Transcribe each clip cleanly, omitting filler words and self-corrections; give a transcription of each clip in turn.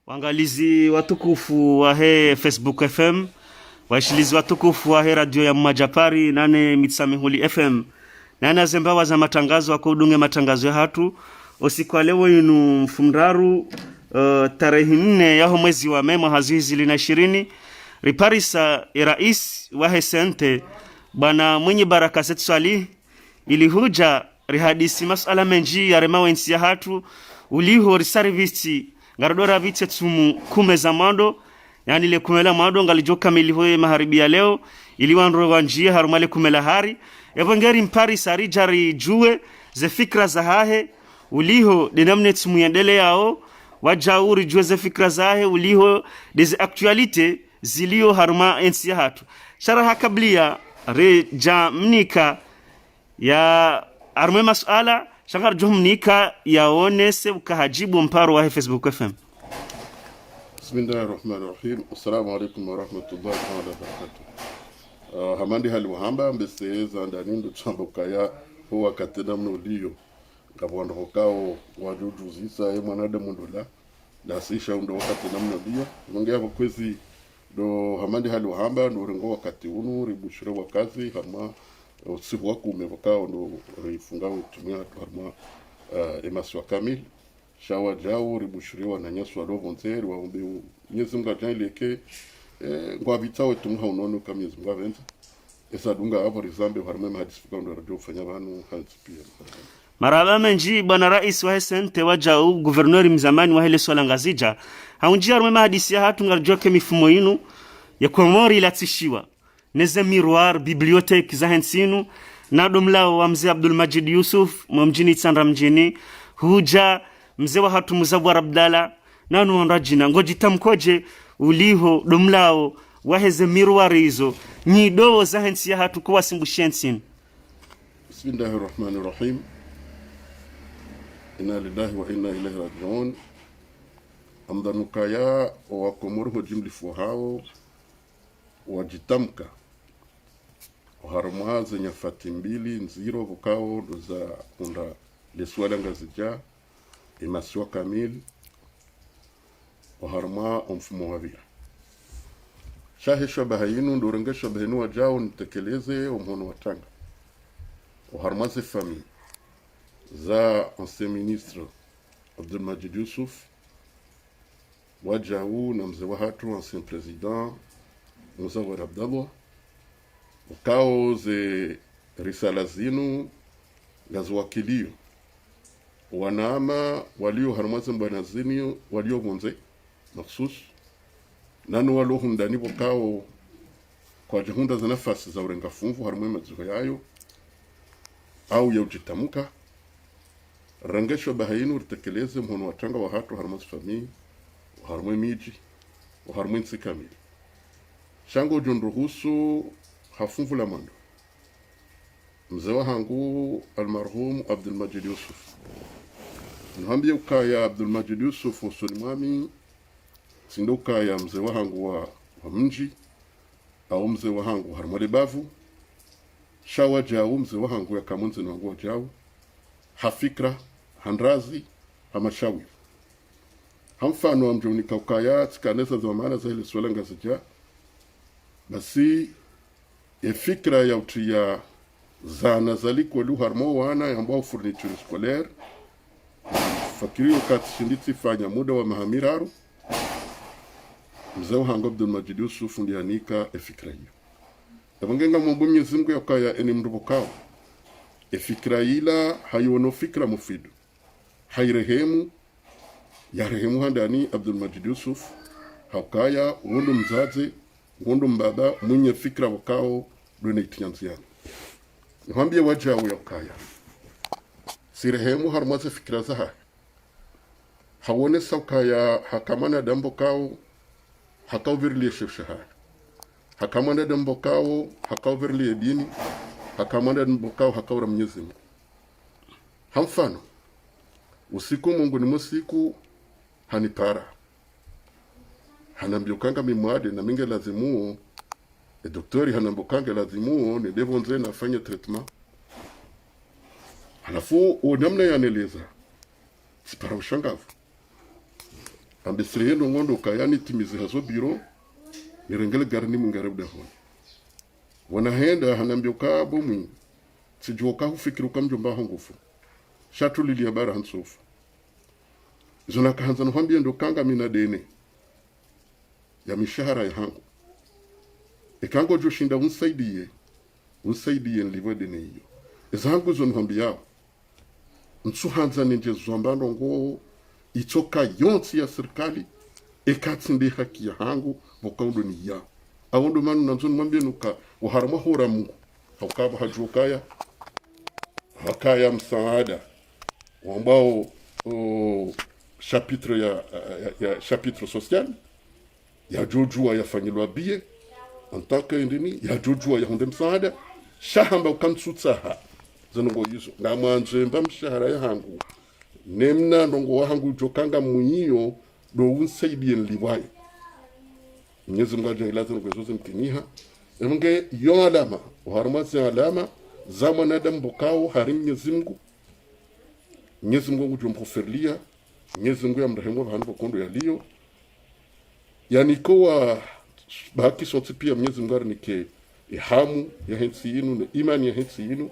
Waangalizi watukufu wa he Facebook FM, waishilizi watukufu wa he radio ya Mmajapari nane Mitsamihuli FM, nane zembawa za matangazo wa kudunge matangazo ya hatu usiku wa leo inu mfumraru tarehe 4 yaho mwezi wa Mei mwaka 2020 riparisa rais wa he sente bwana mwenye baraka zetu swali ili huja rihadisi masala menji ya remawensi ya hatu uliho risarivisi ngarodora vite tumu kume za mando yani le kumela mando ngalijoka milihoe maharibi ya leo ili wanro wanjie harumale kumela hari evangeri mpari sari jari juwe ze fikra za hahe uliho dinamne tumu yandele yao wajauri juwe ze fikra za hahe uliho deze aktualite zilio haruma ensi ya hatu sharaha kablia reja mnika ya arume masuala shangar jumnika yaonese ukahajibu mparo wa Facebook FM. Bismillahirrahmanirrahim. Assalamu alaikum wa rahmatullahi wa barakatuh. Hamandi hali wahamba mbeseza ndani ndo chambukaya huwa katena mnolio ngabwanda hokao wajuju zisa ye mwanadamu ndola la sisha ndo katena mnolio ngongea kwezi do hamandi hali wahamba ndo rengo wakati unu ribushira wakazi hama usiku wako umevokao ndo rifunga utumia harma emaswa kamil shawa jao ribushiriwa na nyaswa roho nzeri waombe Mwenyezi Mungu ajaileke ngwa bitao tumha unono kama Mwenyezi Mungu avenza esa dunga hapo rizambe harma mahadisifika ndo radio fanya banu hanzipia maraba menji bwana rais wa sente wajao guvernori mzamani wa hele swala ngazija haunjia harma mahadisi ya hatu ngarjoke mifumo inu ya komori ilatishiwa neze miroir bibliothèque za hensinu na domlao wa mzee Abdul Majid Yusuf mjini Tsandra mjini huja mzee wa hatu Muzawar Abdalla nanu onrajina ngojita mkoje uliho domlao wa heze miroir hizo nyido za hensi ya hatu kwa simbushensin. Bismillahirrahmanirrahim. Inna lillahi wa inna ilaihi raji'un. Amdanukaya wa komoro jimlifu hao wajitamka harma zenye fati mbili nziro vukao za unda leswala ngazija imaswa kamil harma mfumo wavia shahisho bahayinu ndorengesho bahinu wajao nitekeleze umhono watanga harma ze famille za ancien ministre Abdul Majid Yusuf wajao na mzee wa hatu ancien président Muzawar Abdalla ukao ze risala zinu gazuwakilio wanama walio harmaze mbana zini walio gonze maksus nanu walo hundani bokao kwa jihunda za nafasi za urenga funvu harumwe mazuho yayo au ya ujitamuka rangesho bahayinu ritekeleze mhono watanga wa hatu harmaze famii harumwe miji harumwe nsikamili shango jonruhusu hafunvu la mando mzee wangu almarhum Abdul Majid Yusuf nhambie ukaya Abdul Majid Yusuf usulimami sindo ukaya mzee wangu wa mji au mzee wangu harmale bavu shawa jao mzee wangu ya kamunzi na wangu jao hafikra handrazi hamashawi hamfano amjonika ukaya tikanesa za maana za ile swala ngazija basi ya fikra ya utia zana zaliko lu harmo wana ambao furniture scolaire fakirio kati shinditi fanya muda wa mahamiraru mzee wangu Abdul Majid Yusuf ndianika fikra hiyo yabangenga Mungu Mwenyezi Mungu yakaya eni mrubukao fikra ila hayono fikra mufidu hairehemu ya rehemu handani Abdul Majid Yusuf hakaya wundu mzazi ngondo mbaba mwenye fikra wakao dwene itianziana niambie wajao yakaya sirehemu harmaze fikra zaha hawone saukaya hakamana dambo kao hakao virli shefshaha hakamana dambo kao hakao virli dini hakamana dambo kao hakao ra Mwenyezi Mungu hamfano usiku Mungu ni musiku hanipara hanambiokanga mimwade na minge lazimu doktori hanambokanga lazimu ni devo nze nafanya treatment halafu namna yaneleza sipara ushangavu ambesreyendo ngondo kayani timizi hazo biro nirengele garni mungarabda hon wana henda hanambio kabo mwi sijoka hufikiru kamjomba hongufu shatu lilia bara hansofu zona kahanza nhambia ndo kanga mina dene ya mishahara ya hangu ikango joshinda unsaidie nlivo dene hiyo izangu zona nhambia nsuhanza ninje zombando ngo itoka yonsi ya serikali ekatsinde haki ya hangu vokaundo ni ya awondo manu nanzoni mwambie nuka uharama hora mungu haukaba hajukaya hakaya msaada ambao chapitre ya chapitre social ya jojua ya fanyilwa bie en tant que ndini ya jojua ya hunde msaada shahamba ukansutsaha zanongo yizo ngamanje mbamshahara ya hangu nemna ndongo wa hangu jokanga munyiyo do unsaidie nliwayo Mwenyezi Mungu ajailaza ngwezoze mtiniha nge yo alama uharumasi alama za mwanadamu bokao harim Mwenyezi Mungu ujumkuferlia Mwenyezi Mungu ya mrehemu wa handu bokondo yaliyo yani kowa baki sonti pia Mwenyezi Mungu nike ihamu ya hensi inu na imani ya hensi inu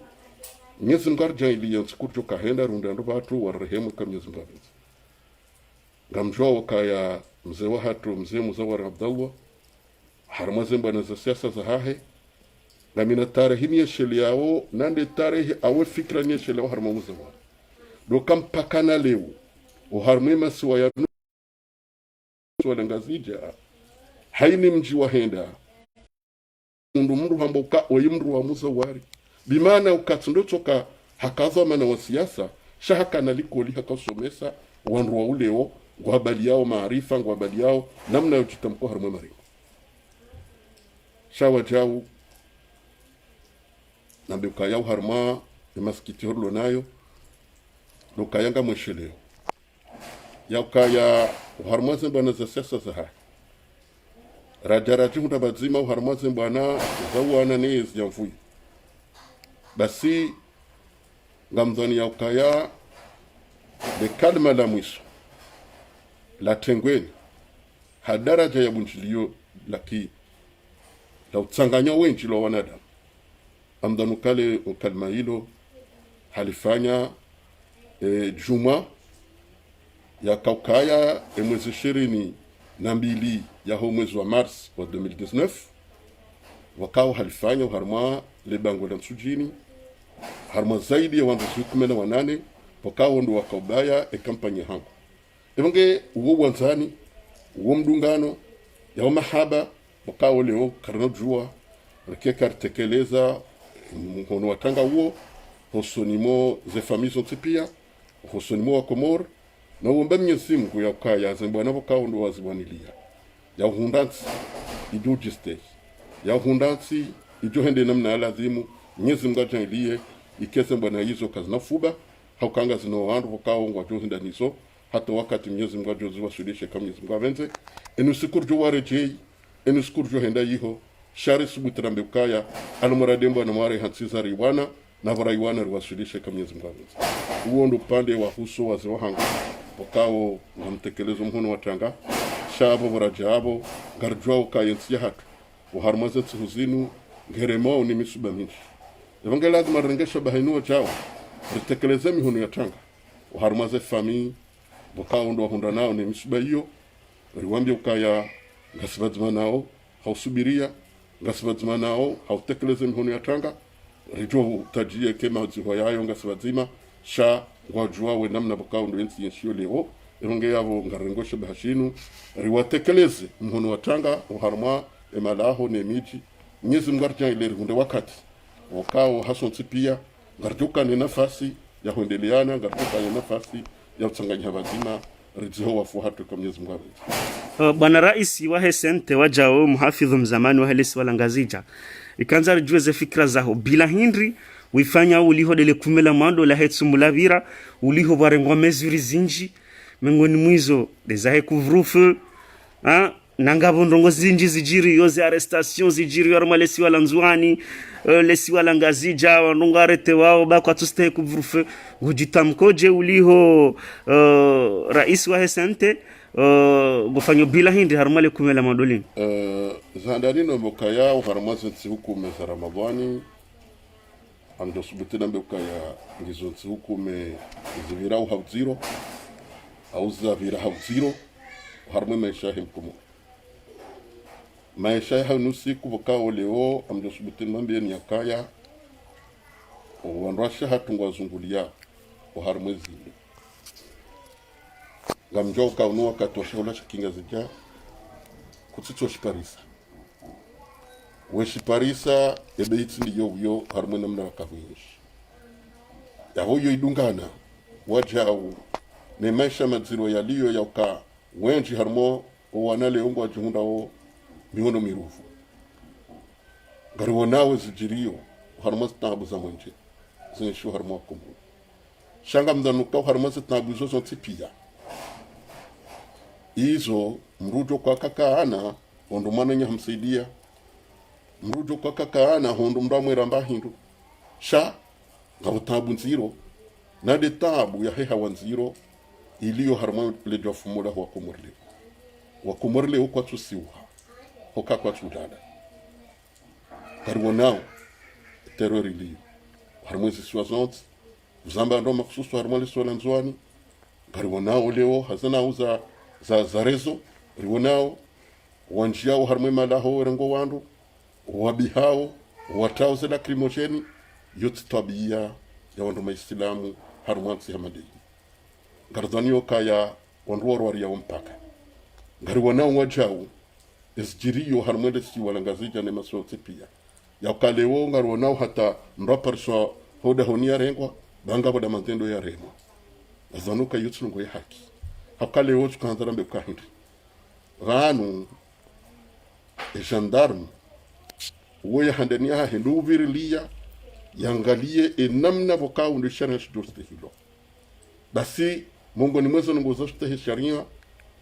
Mwenyezi Mungu ajailia nsikurjo kahenda runda ndo batu warehemu ka Mwenyezi Mungu ngamjua wakaya mzee wa hatu mzee Muzawar Abdallah harmaze mbana za siasa za hahe na mina tarehi ni sheli yao nande tarehi awe fikra ni sheli yao harma Muzawar do kampakana leo uharmema siwa ya swala ngazija haini mji wa henda mndu hamboka oyimru wa Muzawari bimana ukatsundo toka hakaza mana wa siasa shahaka nalikoli hakasomesa wanru wa uleo ngwabali yao maarifa ngwabali yao namna yojitamko harma mari shawa jao nambe ukayao harma emaskiti horlo nayo lokayanga mwesheleo ya ukaya harma zembana za siasa za hai rajaraji hunda bazima harma zembana zawana nezi ya mfui basi ngamdhani ya ukaya de kalma la mwiso la tengweni hadaraja ya bunjilio laki la utsanganya wenji lo wanadamu amdanu kale ukalma hilo halifanya juma ya kaukaya mwezi 22 ya mwezi wa Mars wa 2019 wakao halifanya harma lebango la msujini harma zaidi ya wandu 18 wakao ndo wakaubaya kampanya hangu Evange uwo wanzani, uwo mdungano, ya mahaba, wakao leo karno jua, rekeka tekeleza mkono watanga uwo, hosonimo ze famizo tipia, hosonimo wa Komor, na uomba Mwenyezi Mungu ya ukaya zembwana wakao ndo waziwanilia. Ya hundansi, ijo jiste, ya hundansi, ijo hende namna alazimu, Mwenyezi Mungu ajanilie, ikese mbwana hizo kazina fuba, haukanga zino wandu wakao ngwajo hinda niso, hata wakati Mwenyezi Mungu ajoziwa sudishe kama Mwenyezi Mungu avenze enusikurjo warejei enusikurjo henda yiho shari subutrambe ukaya alumuradembo na mware hansizari wana na varaiwana riwasudishe kama Mwenyezi Mungu avenze uondo pande wa huso wa ziwahanga wakao ngamtekelezo mhono watanga shabo varajabo garjwa ukayensi hatu uharmaze tsihuzinu ngeremo ni misuba minji evangela marengesha bahainu chao ritekeleze mihono yatanga uharmaze famii wakao ndo hunda nao ni misuba hiyo riwambia ukaya ngasibadzima nao hausubiria ngasibadzima nao hautekeleze mihono ya tanga rijo tajie kema ziho yayo ngasibadzima sha ngwajua we namna wakao ndo ensi yenshiyo leo ironge yavo ngarengoshe bahashinu riwatekeleze mihono wa tanga uharma emalaho ne miji Mwenyezi Mungu arjaileri hunde wakati wakao hasonsi pia ngarjuka ni nafasi ya huendeleana ngarjuka ni nafasi ya utsanganya bazima riziho wafu hatu kwa Mwenyezi Mungu. Bwana Rais wa Hesente wajao muhafidhu mzamani wa Helisi Walangazija ikanza rijue ze fikra zaho bila hindri wifanya uliho dele kumela mando la hetsu mulavira uliho barengwa mezuri zinji mengoni mwizo dezahe kuvrufu nangabo ndongo zinji zijiri yoze arrestation zijiri yarma lesi wala nzwani lesi wala ngazija wanonga arete wao ba kwa tuste kuvrufe ujitamkoje uliho rais wa hesente gufanyo bila hindi harmale kumela madolini zandarino mokaya harmaze tsi hukume za Ramadhani ando subutina mbokaya ngizo tsi hukume zivira au hawziro au zavira hawziro harma maisha himkumu maisha hanusi kubokao leo amdo subutina mbye ni yakaya wanrasha hatungwa zungulia harmezi gamjoka unuwa katosha ula shikinga zija kutsitso shiparisa we shiparisa ebe itindi yo harmwe namna wakahuyeshi ya huyo idungana wajau ne maisha madziro yaliyo yauka wenji harmo wanale ungu wajihunda o mihono mirufu gariwo nawe zijirio harmo zitabu za mwenje zinishu harmo wakumu shanga mdanuka harmo zitabu zozo tipia izo mrujo kwa kakaana hondo mwana nya hamsaidia mrujo kwa kakaana hondo mramwe ramba hindu sha ngabutabu nziro na de tabu ya heha wanziro iliyo harma lejo fumula wa kumurle ukwa tusiwa hoka kwa tudada karwanao terror iliyo harma ziswazont zamba ndo maksusu harma liswala nzwani karwanao leo hazana uza za rezo rionao wanjiao harmwe malaho rengo wandu wabihao watao zela krimogeni yote tabia ya wandu maislamu harmwansi hamadei garzanio kaya wanruwa wari ya mpaka ngari wanao wajao esjirio harmwe desi walangazija ne masote pia ya kaleo ngari wanao hata mraparswa hoda honia rengwa banga boda matendo ya rengwa azanuka yutsungo ya haki hakale wotu kanzara mbe kahindi ganu gendarme woya handania hindu virilia yangalie enamna voka unde sharia shdoste hilo basi mungu ni mwezo ngozo shte sharia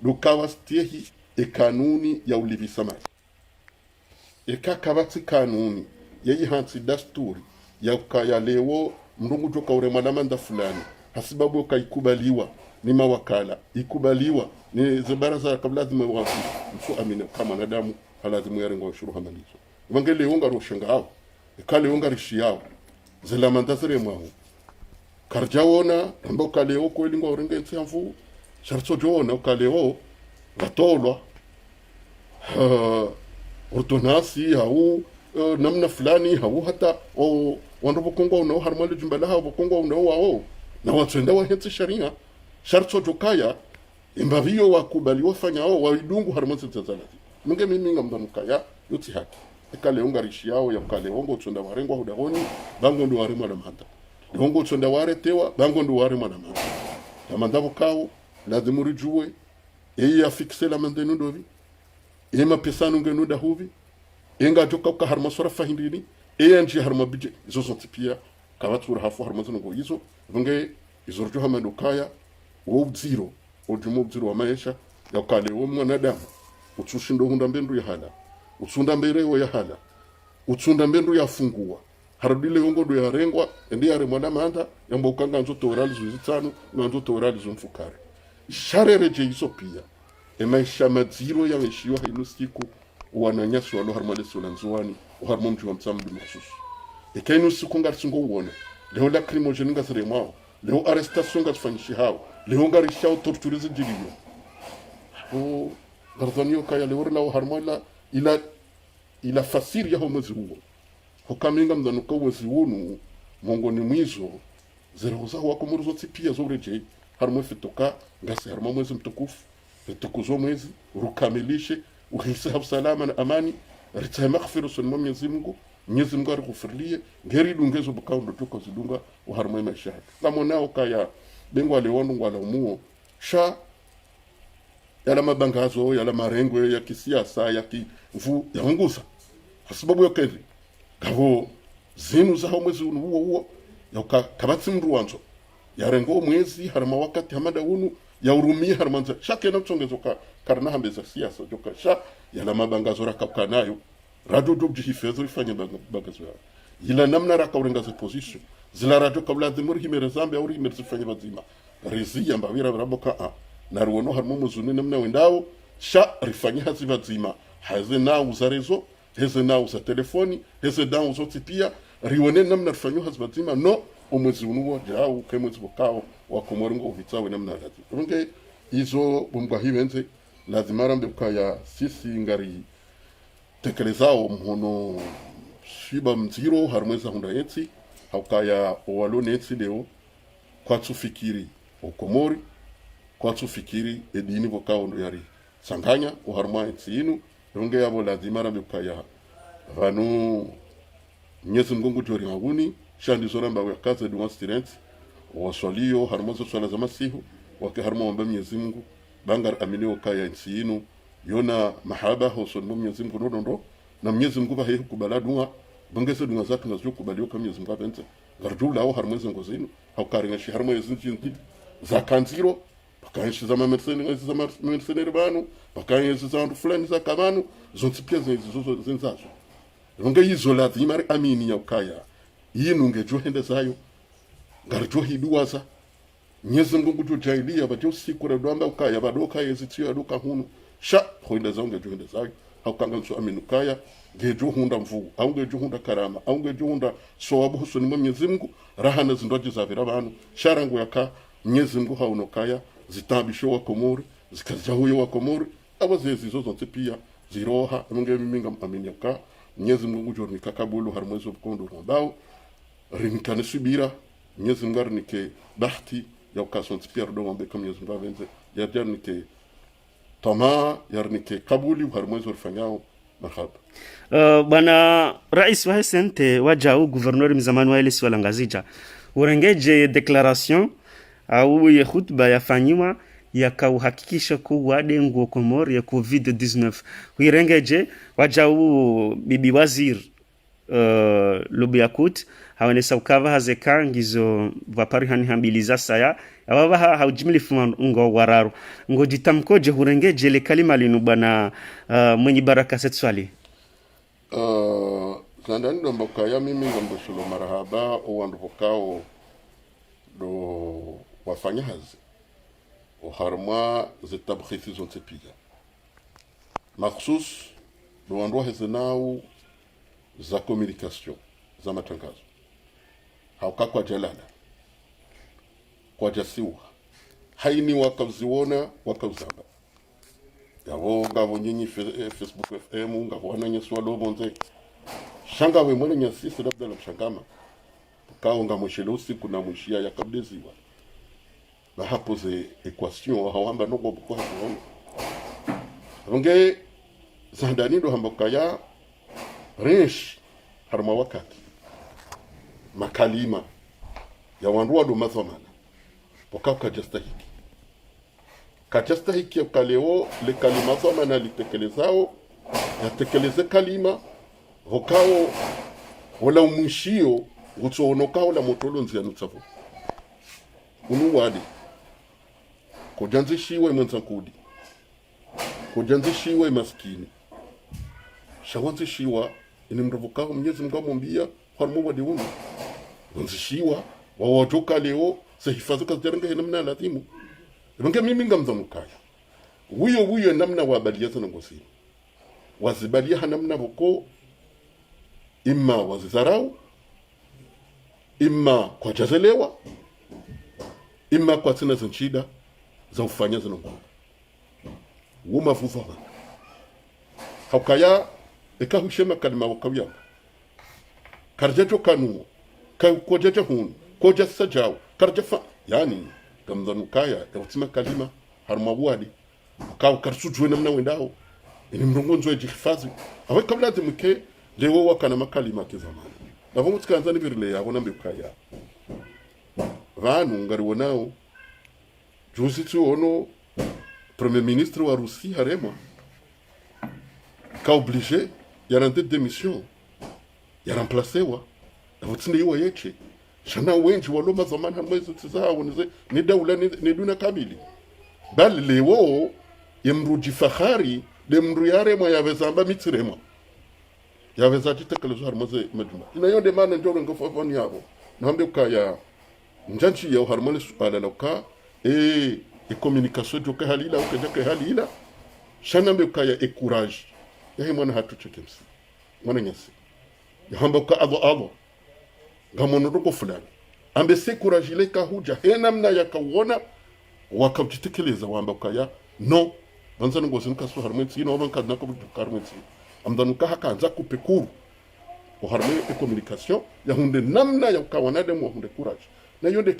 dukawa stiehi kanuni ya ulivisama kabati kanuni yeyi hansi dasturi ya kaya lewo mrungu joka ure malamanda fulani hasibabu kaikubaliwa ni mawakala ikubaliwa ni zibaraza kabla zimewafi msu amina kama nadamu halazimu yarengo ushuru hamalizo wangele unga roshenga hao ikale unga rishi yao zela mandazire mwao karjaona ambo kale oko ilingo orenge ntsamfu sharto jona kale o gatolwa ordonasi hau namna fulani hau hata o wando bokongo uno harmali jumbala hau bokongo uno wao na watenda wa hensi sharia sharto jokaya imbavio wakubali wafanya hao waidungu harmali tazalati munge mimi ngamdanukaya yuti haki ikale unga rishi yao ya kale ongo tsonda warengwa hudahoni bango ndo warema na manda ongo tsonda ware tewa bango ndo warema na manda ya mandavo kao lazima rijue ya fixe la mandenu dovi ema pesanu ngenu da huvi enga joka ka harma sora fahindini nji harma bije zozo tipia kawatura hafu harma zono izo vange izorjo hamando kaya wo zero ojumo zero wa maisha ya kale wo mwanadamu utsushindo hunda mbendu ya hala utsunda mbere ya hala utsunda mbendu ya fungua haradile wongo do ya rengwa ndi ya remwana manda yamba ukanga nzoto orali zuzitano na nzoto orali zumfukare sharere je iso pia maisha maziro ya meshiwa hinusiku wananyasi walo harmale solanzwani harmo mtu wa mtsambu mahsus ekainu siku ngarsingo uone leo la crimogene ngasiremao leo arrestation ngasfanyishi hao leo ngarishao torturize jiliyo o garzanio kaya leo la harmala ila fasiri ya homezi huo hokaminga mdanuka wezi wonu mongoni mwizo zeroza wako muruzo tipia zoreje harmo fitoka ngasi harmo mwezi mtukufu fitokuzo mwezi rukamilishe uhisabu salama na amani rita maghfiru sunma Mwenyezi Mungu arikufirie ngeri dungezo bukaundo tuko zidunga uharmo maisha kama nao kaya bengo alewonu wala umuo sha yala mabangazo yala marengwe ya kisiasa ya kivu ya ngusa sababu yokezi kavo zinu za mwezi huo ya kabatsi mruanzo ya rengo mwezi harama wakati hamada unu ya urumia harmanza shake na tsongezo ka karna hambe za siasa joka sha ya la mabangazo raka nayo radio do jihifezo ifanye bangazo ila namna raka urenga za position zila radio kabla dhimuri himere zambe au himere zifanye bazima rizia mbawira raboka a na ruono harmo muzuni namna wendao sha rifanye hazi bazima haze na uzarezo heze na uza telefoni heze na uzoti pia rione namna rifanye hazi bazima no umwezi unuwa jau kemwezi bokao wa komoringo uvitsawe namna lati runge izo bumba hivenze lazima rambe kaya sisi ngari tekelezao mhono shiba mziro harumweza hunda yetsi haukaya owalone yetsi leo kwa tufikiri okomori kwa tufikiri edini bokao ndo yari sanganya uharuma yetsi inu runge yabo lazima rambe kaya vanu nyezi mgungu jori ngaguni shandi zona mbawe ya kaza dunga student waswalio harmozo swala za masihu wake harmo wamba Mwenyezi Mungu bangar aminio kaya nchi inu yona mahaba hoson Mwenyezi Mungu ndo na Mwenyezi Mungu ba hehu kubala dunga bangese dunga zake na zyo kubaliwa kama Mwenyezi Mungu bente gardu lao harmozo ngozinu haukaringa shi harmozo nchi za kanziro bakaanshi za mercenaire banu bakaanshi za ndu fulani za kabanu zonti pia zinzazo runga yizo lazima amini ya kaya yinu ngejohende zayo ngarjohiduwaza Mwenyezi Mungu tujailia batyo siku la dwamba ukaya badoka yezitio adoka hunu sha hoinda zaunge johende zayo haukanga nso aminukaya ngejo hunda mvu au ngejo hunda karama au ngejo hunda sowabu husoni Mwenyezi Mungu rahana zindoje za virabanu sharangu yaka Mwenyezi Mungu haunokaya zitabisho wa komori zikajahuyo wa komori abazezi zozo pia ziroha munge miminga aminyaka Mwenyezi Mungu jorni kakabulu harmwezo bukondo rondao rinkane subira Mwenyezi Mungu arnike bahati ya ukasonti pia rudongo kama Mwenyezi Mungu avenze ya nike tamaa yarnike kabuli harmwezo rifanyao marhaba. Bwana Rais wa Sente wajau gouverneur mzamani wa Elisi Walangazija urengeje declaration au ye khutba yafanywa yakauhakikisha kuwa dengo Komori ya COVID-19 uirengeje wajau bibi wazir Lubiyakut hawanesa ukava hazeka ngizo vapari hani hambiliza saya ababa haujimilifu ngo wararu ngo jitamkoje hurengeje le kalima linu bana mwenye baraka setswali zandani ndo mbokaya mimi ngombo shulo marahaba owandu hokao do wafanya hazi oharma zitabkhisi zonte piga makhsus do wandu hezenau za communication za matangazo hauka kwa jalala kwa jasiwa haini wakauziona wakauzamba yabo ngabo nyinyi Facebook FM ngabo nanyeswa lobonze shanga we mwene nyasisi labda la mshangama kao ngamoshelo usiku na mwishia ya kabdeziwa na hapo ze equation hawamba nogo kwa hapo ronge zandani ndo hambokaya resh harma wakati makalima ya wanduwa do mazomana wakaka kajastahiki ya kaleo le kalima zomana litekelezao ya tekeleze kalima hokao wala umishio utsonokao la motolonzi ya nutsavu unuwadi kujanzishiwe mwenzankudi kujanzishiwe maskini shawanzishiwa ini mrovokao Mwenyezi Mungu amwambia harmu wadi unu wanzishiwa wawajoka leo sehifadhi kazijarenga namna latimu ibenge mimi ngamzamukaya huyo namna wabaliyaza na ngosini wazibalia namna boko imma wazizarau imma kwa jazelewa imma kwa sina zinchida za ufanya zinongo wuma vuva haukaya ekahushema kalima wakawya karjajo kanu kojaja hun koja sajao karjafa yani gamzanukaya ya utima kalima harmawadi ukao karsujwe namna wendao ini mrongonzo ya jihifadhi awe kabla zimke lewo wakana makalima kizamani na vomu tkanzani virile ya wana mbukaya vanu ngari wonao juzi tu ono premier ministre wa Russie harema ka obligé ya rendre démission ya remplacer wa na vutinde iwa yeche shana wenji waloma zamani hamwezi tizao ni daula ni duna kamili bali lewo yemruji fahari de mru yare mo yavezamba mitirema yaveza titekelezo harmoze majuma ina yonde mana njoro ngofofoni yabo nambe ukaya njanchi ya harmoni suala loka e communication joka halila ukajaka halila shanambe ukaya e courage yahi mwana hatu chekemsi mwana nyasi yahamba uka ado gamono roko fulani ambe se courage ile ka huja henamna yakawona wakabjitekeleza wamba ukaya no banzana ngozi nkaso harmoni tsino banka nako harmoni amdanuka hakanza kupekuru harmoni e communication yahunde namna yakawanade mo hunde courage na yonde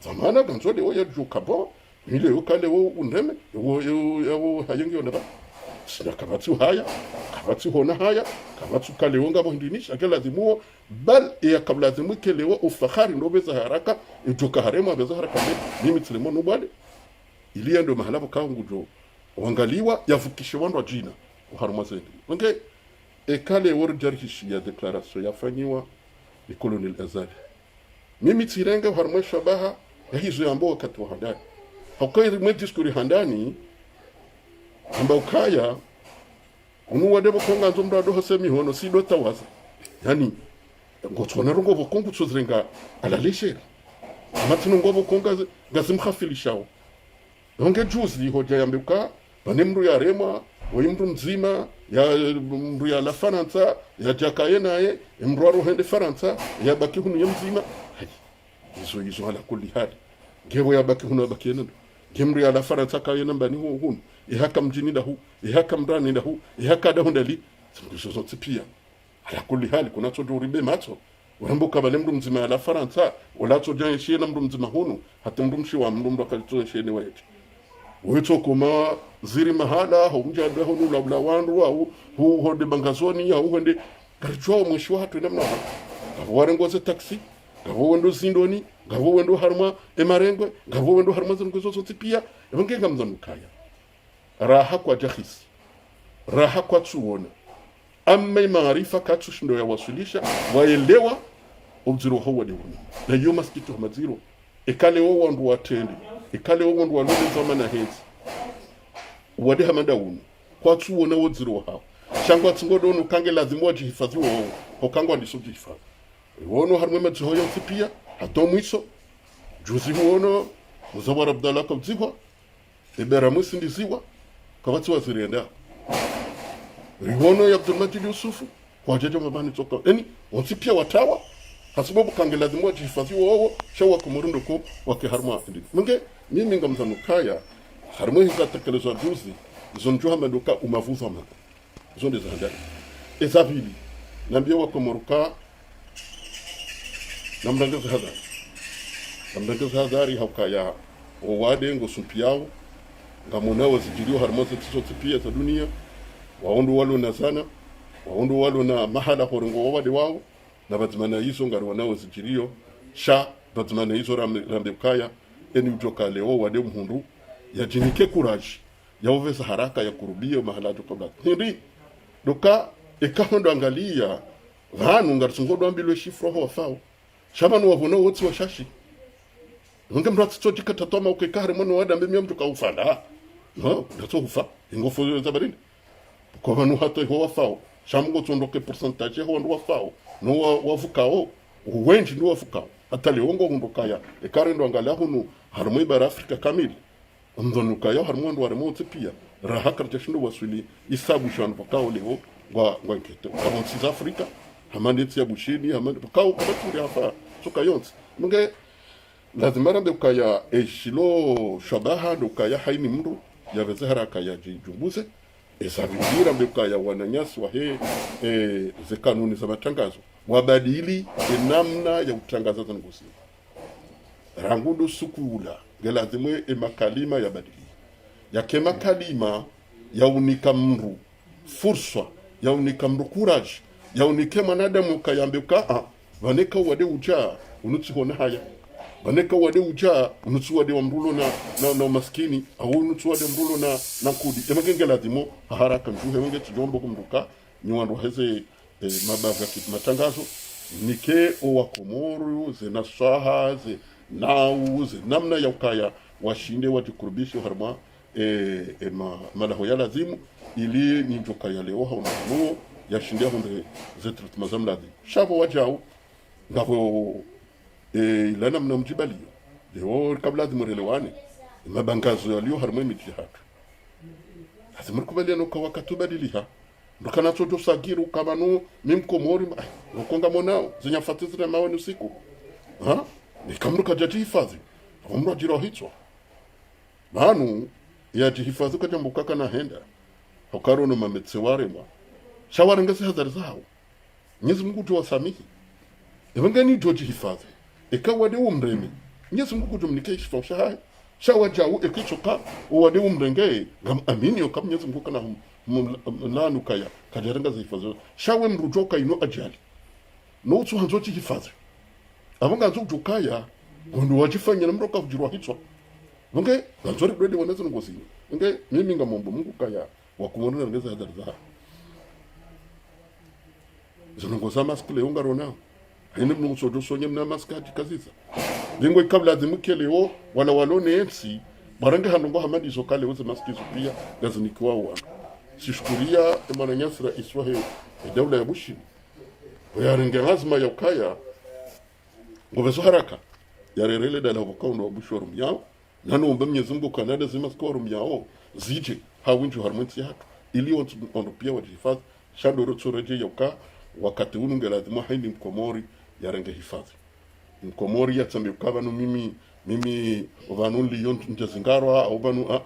zamana ganzo de oya jukabo ile ukale wo undeme wo hayengi onda ba sina kabatsu haya kabatsu hona haya kabatsu kale wonga bo ndinisha kala zimuo bal ya kabla zimu kele wo ufakhari ndo beza haraka ijuka harema beza haraka mimi tsilemo no bale ili ndo mahala bakangu jo wangaliwa yavukishe wandu wa jina uharuma zendi nge ekale wor jarhishi ya declaration yafanyiwa ni Colonel Azali mimi tsirenga haruma shabaha ya hizo yambo wakati wa handani haukai mwe diskuri handani amba ukaya unuwa debo konga nzomda do hasemi hono si do tawaza yani ngotona rongo bokongu tsozrenga alaleshera amatino ngobo konga gazimkhafilishao onge juzi hoja yambuka banemru ya rema wimru mzima ya mru ya la Faransa ya jakaye naye mru aro hende Faransa ya baki hunu ya mzima hizo ala kulli hali gewe ya baki hunu baki nendo gemru ya la Faransa kaye namba ni hunu ihaka mjini dahu ihaka mrani dahu ihaka dahu ndali zingizo zote pia ala kulli hali kuna tojo ribe macho urambuka balemru mzima ya la Faransa wala tojo yeshie na mru mzima hunu hata mru mshi wa mru ndo kalito yeshie ni waeti weto kuma ziri mahala hunja da hunu labla wandu au hu hode bangazoni au hende karcho mwisho hatu namna gavo warengoze taxi gavo wendo zindoni gavo wendo harma emarengwe gavo wendo harma zongozo zote pia evangenga mzanukaya raha kwa jahisi raha kwa tuona amma maarifa katu shindo ya wasulisha waelewa obziro hawa deuni na yoma skitu hamaziro ekale wo wandu watende ikale wo wandu walole zamana hezi wade hamanda unu kwa tuona wodziro hao shangwa tsingodo no kange lazima wajihifadhi wao hokangwa ndiso jihifadhi wono harmwe madzihoyo pia hatomwiso juzi wono muzawara Abdallah kabzigwa ebera musindiziwa kabati wazirienda rihono ya Abdulmajid Yusufu kwa jaja mabani toka yani wonsi pia watawa hasibabu kange lazima wajihifadhi wao shawa kumurundo ko wakiharma munge mimi ngamzanukaya harmwe hiza tekelezo juzi zonjoha madoka umavuza ma zonde za ndani ezabili nambia wako moruka namdangaza hadari haukaya wade ngosumpiao ngamona wazijiriwa harmoza tisote pia za dunia waondu walo na sana waondu walo na mahala horongo wade wao na batimana hizo ngari wanao zijirio sha batimana hizo rambekaya eni ujoka leo wade mhundu ya jinike courage ya ovesa haraka ya kurubia mahala jokobla hindi doka ekahondo angalia vanu ngarsungodo ambilwe shifro ho fao shabanu wabona wotsi wa shashi nge mratsi tojika tatoma ukekare mwana wada mbemya mtu kaufanda no ndato ufa ingofo zabarindi kwa vanu hata ho wafao shamungo tondoke percentage ho ndo wafao no wafukao uwenji ndo wafukao hata leongo ndokaya ekare ndo angalia hunu harmoi bara Afrika kamili mdhonuka ya harmondo waremotse pia raha karjashindo wasuli isabu shanu pakao leo ngwa nkete kwa South Africa hamanditsi ya bushini hamandi pakao kabaturi hafa soka yonsi munge lazima rambe ukaya eshilo shabaha ukaya haini mndu ya veze haraka ya jumbuze esabiri rambe ukaya wananyasi wa ze kanuni za matangazo wabadili namna ya utangazaji ngosi rangudo sukula gelazimwe makalima ya badili yake makalima ya unika mru fursa ya unika mru courage ya unike mwanadamu kayambeka vaneka wade uja unutsi hona haya vaneka wade uja unutsi wade wa mrulo na maskini au unutsi wade mrulo na kudi emagenge lazimo haraka njuhe wenge tijombo kumruka nywandu heze mabavu ya matangazo nike owa komoru ze nasaha ze nau ze namna ya ukaya washinde wajikurubishe harma malaho ya lazimu ili ninjoka ya leo hauna no yashindia hunde zetu tumazamladi shabo wajao ngabo ilana mnamjibali leo kabla dimurelewane mabangazo yaliyo harma mitihatu azimurikubaliano kwa wakatubadiliha ndokana toto sagiru kabanu mimkomori ukonga monao zinyafatizira mawe usiku ha nikamruka jati hifadhi omro jiro hicho banu ya hifadhi kwa jambo kaka na henda hokaro no mametseware ma shawara ngasi hadhari zao Mwenyezi Mungu tuwasamihi evangani joji hifadhi ekawade umremi Mwenyezi Mungu tumnike shifosha hai shawajau ekichoka uwade umrenge ngam amini okam Mwenyezi Mungu kana nanu kaya kajaranga za hifadhi shawe mrujoka ino ajali no utsu hanzochi hifadhi abanga nzukukaya ngondo wachifanya na mroka kujirwa hicho nge nzori dwede wonezo ngosini nge mimi ngamombo Mungu kaya wakumona ngeza hadari za zonongoza maskule ungarona haina mnungu sojo sonye mna maskati kaziza lingwe kabla zimukelewo wala walone ensi barange hanongo hamadi zokale uze maskizo pia gazinikiwa wana sishukuria emana nyasira iswahe dawla ya bushi yaringe lazima ya ukaya ngobezo haraka yarerele dala wakaundo wa bushi wa rumyao nanu umbe Mwenyezi Mungu kanada zima skwa rumyao zije hawinju harmonti yako ili ondo pia wajihifadhi shando rotsoreje ya uka wakati ununge lazima haini mkomori yarenge hifadhi mkomori ya tsambi ukabanu mimi vanu liyon njazingarwa au vanu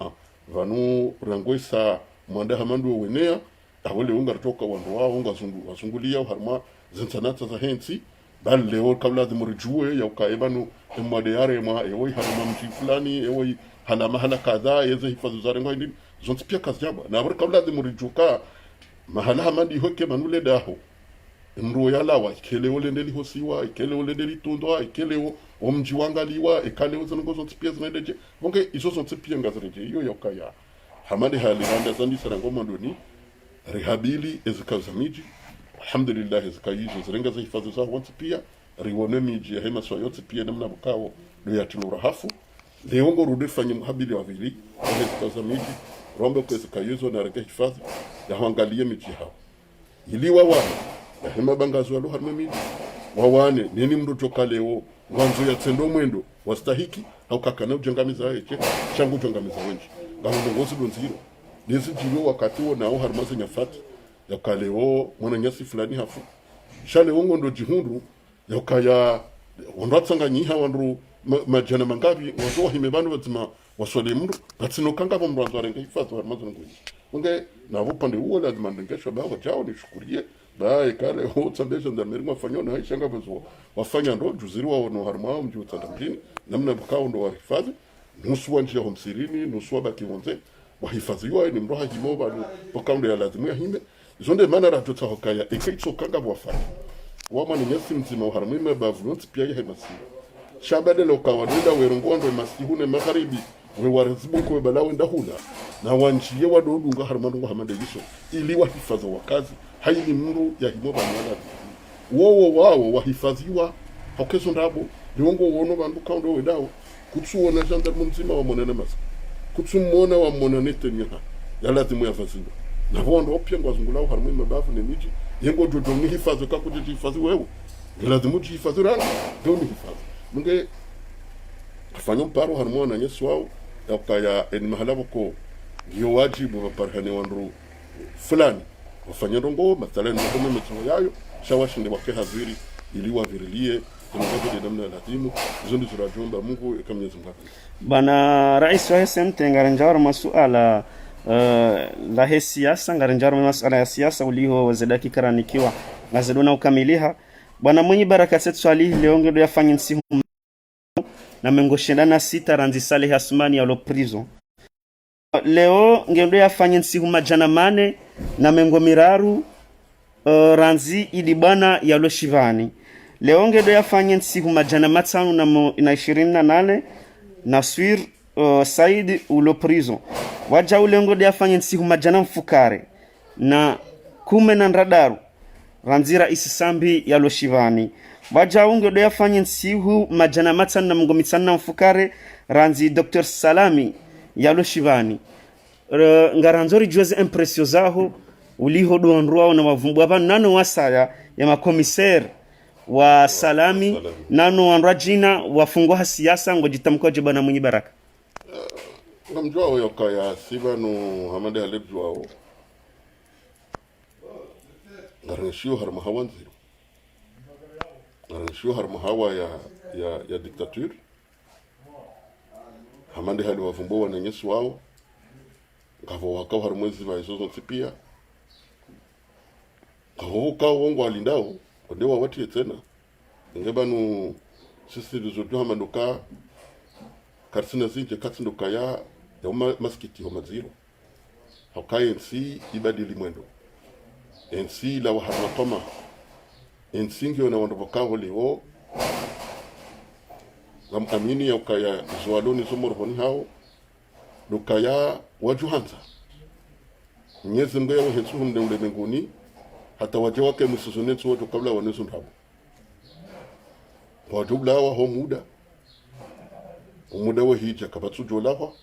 vanu rangoisa mwanda hamandu wenea awele unga ritoka wando wao unga wazungulia harma zinsanata za hensi bali leo kabla zimurijue ya ukaebanu mwade yare mwa ewoi harma mji fulani ewoi hala mahala kadhaa yeze hifadhi za rengo hindi zonti pia kazi jaba na abri kabla zimurijuka mahala hamandi hoke manule daho mruo yalawa ikele ole ndeli hosiwa ikele ole ndeli tundwa ikele omji wangaliwa ikale ozango zonti pia zinaendeje bonge izo zonti pia ngazireje iyo ya ukaya hamadi hali randa zandi sarango mandoni rehabili ezikaza miji alhamdulillah ezikayizo zirenga za hifadhi za wanti pia riwone miji ya hema so yote pia namna bukao do yatilura hafu leongo rudefanye muhabili wa vili ezikaza miji rombe kwa ezikayizo na renga hifadhi ya hangalie miji hao iliwa wana ya hema bangazo ya luharme miji wawane nini mrutoka leo wanzo ya tendo mwendo wastahiki au kakana ujangamiza eche shangu ujangamiza wenji ngamundo ngozi donziro nezi jiyo wakati wo nao harmaze nyafati ya kaleo mwana nyasi fulani hafu shale wongo ndo jihundu ya kaya ondatsanga nyiha wandu majana mangabi wazo himebanu watima wasole mru batsino kanga bo mranzo arenga hifadhi harmaze ngozi nge na vupande huo lazima ndengesho bawa jao ni shukurie bae kale ho tsambesha ndameri mafanyo na ishanga bezo wafanya ndo juziri wao no harma mji utandamjini namna bukao ndo wahifadhi nusu wanjia homsirini nusu wabaki wonze wahifadhiwa ni mroha himoba no pokando ya lazima hime zonde mana ra tota hokaya ekitso kanga bwafanya wama ni nyasi mzima uharmime bavunti pia yehe masi shabade lokawadenda werongondo masihune magharibi we warezibu kwa balawe ndahula na wanjiye wadodunga harmanunga hamande yiso ili wahifadhi wakazi haini mru ya himoba mwana wowo wao wahifadhiwa hokezo ndabo liongo wono bandu kaundo wedao kutsuona jandarmu mzima wa monene masa kutsumona wa monene tenyaha ya lazimu ya vaziwa na vondo opia ngwazungula harmu mabafu ne miji yengo jojo ni hifadhi ka kuje hifadhi wewe lazimu hifadhi rangi ndio ni hifadhi munge afanya mparo harmu na nyesu wao yakaya en mahalabo ko ndio wajibu wa parhani wanru fulani wafanya rongo mathalan ndio mmetso yayo shawashinde wake haziri ili wavirilie tunataka namna lazimu zondi turajomba Mungu kama Mwenyezi Mungu. Bana rais wa SMT ngaranjaro masuala la siasa ngaranjaro masuala ya siasa uliho wazedaki karanikiwa ngazedona ukamiliha bwana mwenye baraka zetu swali leo ngedo yafanya nsihu na mengoshindana sita ranzi Saleh Asmani ya lo prison leo ngedo yafanya nsihu majana mane na mengo miraru ranzi ilibana ya lo shivani leo ngedo yafanya nsihu majana matano na 28 Naswir Said ulo prison waja ulengo de afanye nsihu majana mfukare na kume na nradaru ranzira isisambi ya lo shivani wajaunge do yafanye nsihu majana matsana mngomitsana mfukare ranzi Dr. Salami yalo shivani ngaranzori jueze impression zaho uliho doandrwao na wavumbu hapa nano wasaya ya makomiser wa Salami nano wanrajina wafungwa siasa ngojitamkoje bana mwenye baraka namjua huyo kaya sibanu hamade halibjwao garanshiyo harma hawanziro garanshiyo harma hawa ya diktature hamande hali wavumbu wanenyesu wao ngavo wakao harmwezi vaizozo tipia ngavo ukao wongo alindao ondewa watie tena ngebanu sisi lizojua manuka karsina zinje katsinduka ya maskiti ho maziro haukai NC ibadili mwendo NC la waharma toma NC ngio na wandobokao leo amini ya ukaya zualoni zomorhoni hao lukaya wajuhanza Mwenyezi Mungu yao hensu humde ulimwenguni hata waje wake msusonetsu wote kabla wanesu ndabo wajubla wa ho muda wa hija kabatsu jolaho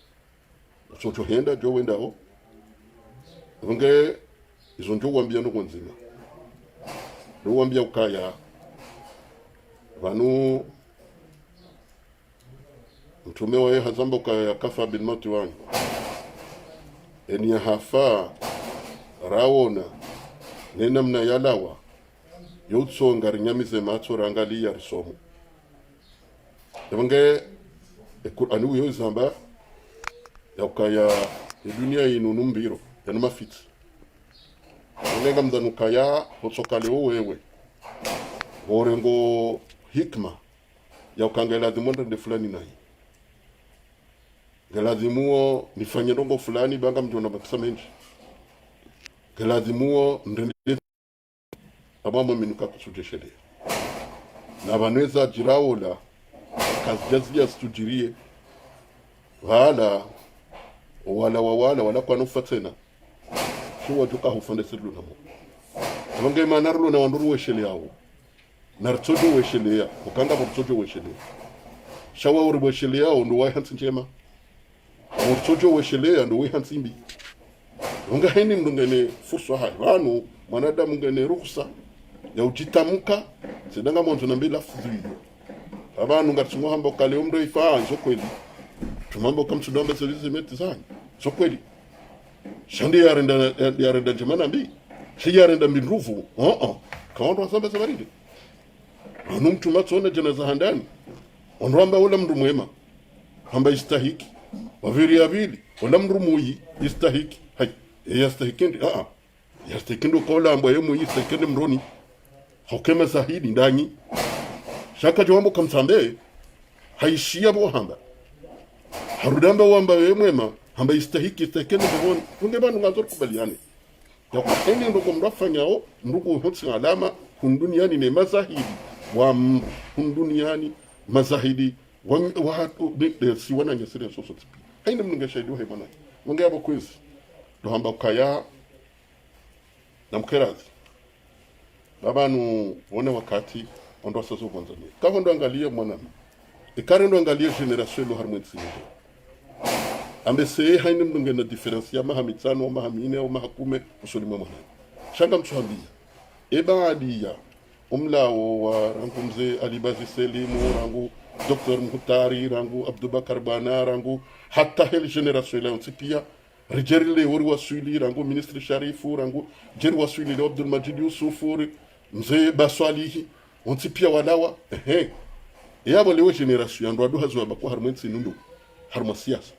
socho henda jo wenda ho nge izonjo wambia no konzima ndo wambia ukaya vanu mtume wa hazamba ukaya kafa bin mauti wangu eni hafa raona nena mna yalawa yotso ngarinyamize matso rangali ya risomo nge Qur'ani uyo zamba yakaya dunia ino numbiro yana mafiti ngenga mdanukaya hosokale wewe gorengo hikma yakangela dimonda de fulani nai gelazimuo nifanye ndongo fulani banga mjona bakisamenji gelazimuo ndende abamo minuka kusujeshele na banweza jiraola kazijazia stujirie wala kwa nufa tena shuwa tuka hufande sirlu namo wange manarlo na wanduru weshele yao nartojo weshele ya ukanga murtojo weshele shawa uri weshele yao ndo wai hansi njema murtojo weshele ya ndo wai hansi mbi wange haini mdungene fursa hai wanu manada mdungene rukusa ya ujitamuka sidanga mwanzo na mbila fuzuyo abantu ngatsumo hamba kale umdo ifa zo kweli tumambo kamsudombe selize meti sana zo kweli shandi yarenda jamana mbi shi yarenda mbinruvu kaondo asamba sabaridi anu mtu matsona janaza handani onramba ula mndu mwema hamba istahiki waviri abili ula mndu muyi istahiki hai yastahikindi yastahikindi kola ambo yemu istahikindi mroni hokema sahidi ndanyi shaka jwambo kamsambe haishia bo hamba harudamba wamba wemwema hamba istahiki istakene boni tunge banu ngazor kubaliane yakupende ndo kumrafanyao ndugu hotsi alama hunduniani ne mazahidi wa hunduniani mazahidi wa hatu de siwana nyesere soso tipi haina mnunga shaidu hai bana munga abo kwezi ndo hamba kaya na mkerazi babanu wone wakati ondo sazo Tanzania kako ndo angalia mwana ikare ndo angalia generation lo harmonisi ambe se haina mnunga na difference ya mahamitsano mahamine au mahakume usuli mwana shanga mtuambia ebadia umlao wa rangu mzee Alibazi Selimu rangu Dr. Mhutari rangu Abdubakar Bana rangu hata heli generation la pia rijerile wori wasuli rangu ministre Sharifu rangu jeri wasuli Abdul Majid Yusufu mzee Baswalihi onti pia walawa yabo lewe generation ndo adu hazo bakwa harmonisi nundu harmosiasa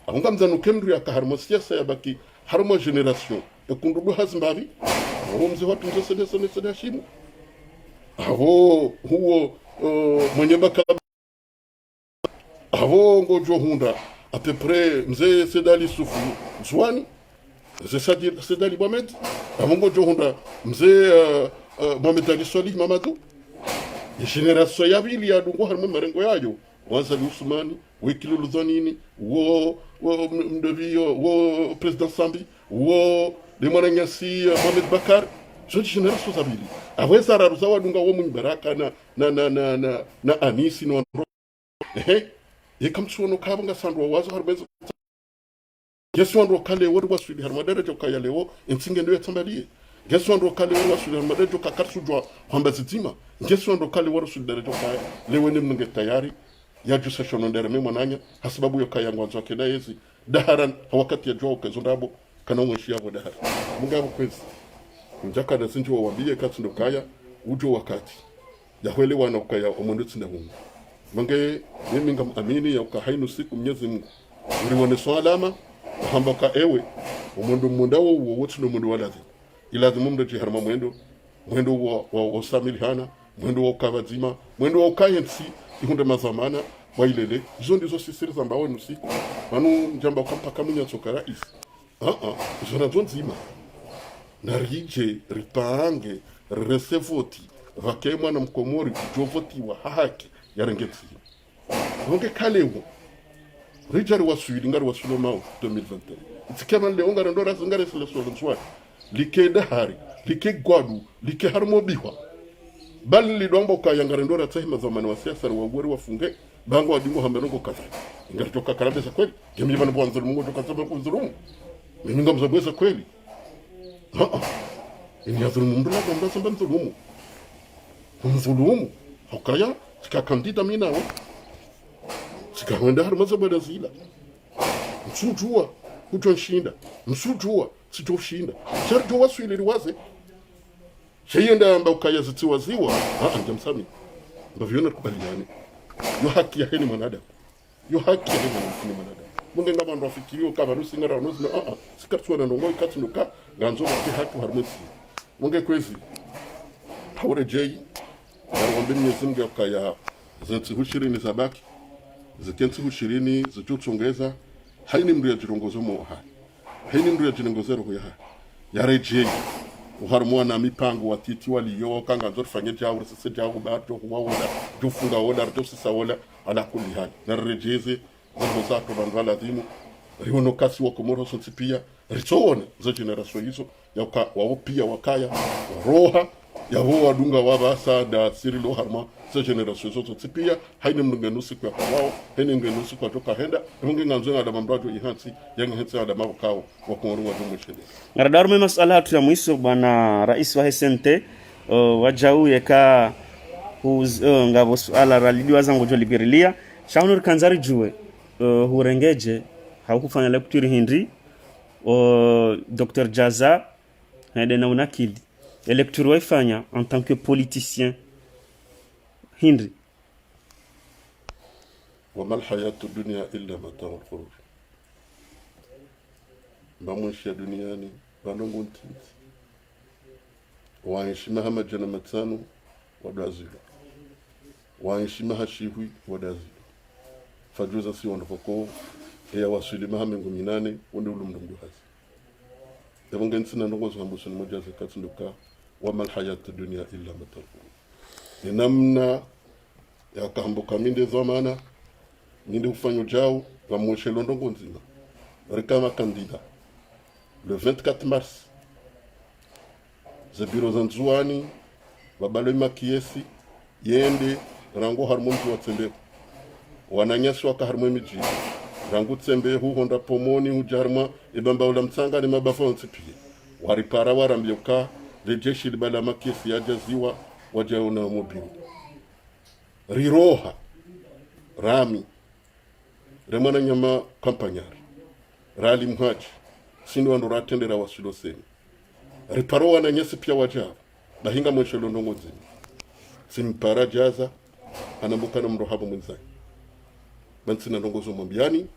ahunga mzanu kemru ya harmosiasa ya baki harmo generation ekundudu hazimbavi mzee watu mzee sede shimu huo mwenye baka ngojo hunda à peu près mzee Sedali Sufu Zwani mzee Sedali Mohamed ngojo hunda mzee Mohamed Ali Salih Mamadou generation ya bili ya dungo harmo marengo yayo Wazali Usmani Wekili Luzanini wo mdevio wo president Sambi wo de Mwananyasi Mohamed Bakar zote generation zabili aweza raruza wadunga wo munbaraka na anisi no yekamsuno kabanga sandwa wazo harbeza Yesu ando kale wori wasudi harmadere joka ya leo insinge ndio yatambalie Yesu ando kale wori wasudi harmadere joka karsujwa kwamba zitima Yesu ando kale wori wasudi joka leo ni mnge tayari ya jusa shono ndere mimi mwananya hasababu yo kaya ngwanzo keda yezi daharan wakati ya jua ukazondabo kana mweshi yabo dahar mungabo kwezi njaka da sinjo wambie katsindo kaya ujo wakati ya hwele wana ukaya omundu tsinda hungu mange mimi ngamamini ya ukahainu siku Mwenyezi Mungu ulione swalama hambaka ewe umundu mundawo wote no mundu walazi ilazimu mndoje harma mwendo wa samili hana mwendo wa ukavazima mwendo wa ukayensi ihunde mazamana wailele hizo ndizo sisiri za mbao nusiku manu njamba kampa kamunya tsoka rais zona zonzima na rije ripange resevoti vakemwa na mkomori kujovoti wa haki yarengetsi honge kalewo rijari wasuili ngari wasulo mao 2021 itsikema leo ngari ndora zingari sile solo nswa like dahari like gwadu like harmo bihwa bali lidombo kaya ngari ndora tsahima zamani wa siasa wa gweri wafunge bango adingo hambeno kaza ngari toka karabesa kweli jemi bana bwanzo mungu toka sababu kunzulumu mimi ngamzabweza kweli ini yazulumu ndula ngamba samba nzulumu kunzulumu hokaya sikakandida mina wa sikawenda harmaza bada zila msujua kutoshinda msujua sitoshinda sharto waswili liwaze sheyenda amba ukaya zitiwa ziwa njamsami ndaviona kubaliani yo haki ya heni mwanadamu yo haki ya heni mwanadamu munge ngaba ndo afikirio kama rusingara nozina sikatsuwa na ndongo ikatsunuka ganzo kwa haki harmesi munge kwezi haure jei narwambe Mwenyezi Mungu ukaya zati hushirini zabaki zikenzi hushirini zichutsongeza haini mndu ya jirongozo mo haini mndu ya jirongozo roho ya yareje uharumwa na mipango watiti waliyo kanga nzori fanye jawu sese jawu bato huwaola jufunga ola rjosisa ola ala kulli hali narejeze zabo zato bandwala dhimu riono kasi wa komoro sotsipia ritone za generation hizo ya wao pia wakaya roha ya huwa dunga wabasa da sirilo harma za generation zote tipia haine mngenusi kwa wao haine mngenusi kwa toka henda mungi nganzo ada mambrajo ihansi yangi hetsa ada mabukao wa komoro wa dumu shede ngaradar me masala tu ya mwisho bwana rais wa SNT wajau yeka ngabo swala ralidiwa zangu jo liberilia shaunur kanzari juwe hurengeje haukufanya lecture hindi Dr Jaza hende na unakili lecture waifanya en tant que politicien hindi وما الحياة الدنيا إلا متاع الغرور بامونشيا دنياني بانونغون تيت وانشمها مجانا متانو ودازيلو وانشمها شيهوي ودازيلو فجوزا سيوان فوكو هي واسولي مها منغو ميناني وندولو مدمدو هازي يبونغن سنة نغوز همبوسن مجازي كاتندوكا وما الحياة الدنيا إلا متاع الغرور ننمنا ya kahambuka minde zamana minde ufanyo jao wa mweshe londongo nzima rekama kandida le 24 mars za biro za nzuani babalo makiesi yende rango harmonzi wa tsembe wananyasi waka harmo miji rango tsembe hu honda pomoni hujarma ibamba ula mtsanga ni mabafa nsipie waripara warambioka lejeshi libala makiesi ya jaziwa wajaona mobiru riroha rami remana nyama kampanyari rali mhaji sindi wandu ratendera wasulo seni riparo wana nyesi pia wajava bahinga mweshe londongo zini simpara jaza anambuka na mro habo mwenzai bansina ndongozo mwambiani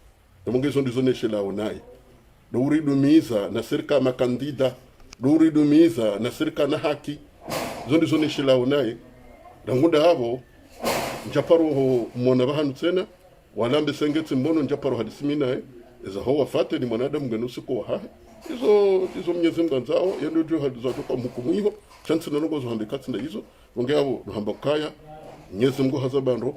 na mungezo ndizo neshe lao nae douri dumiza na sirika makandida douri dumiza na sirika na haki zondizo neshe lao nae rangunda habo njaparo ho mwana bahanu tena walambe sengeti mbono njaparo hadisimina eza ho wafate ni mwanadamu ngenusi ko ha izo Mwenyezi Mungu nzao yendo ndio hadizo toka mhukumu hiyo chance na longozo hambe katsinda hizo ngeyabo hambakaya Mwenyezi Mungu hazabando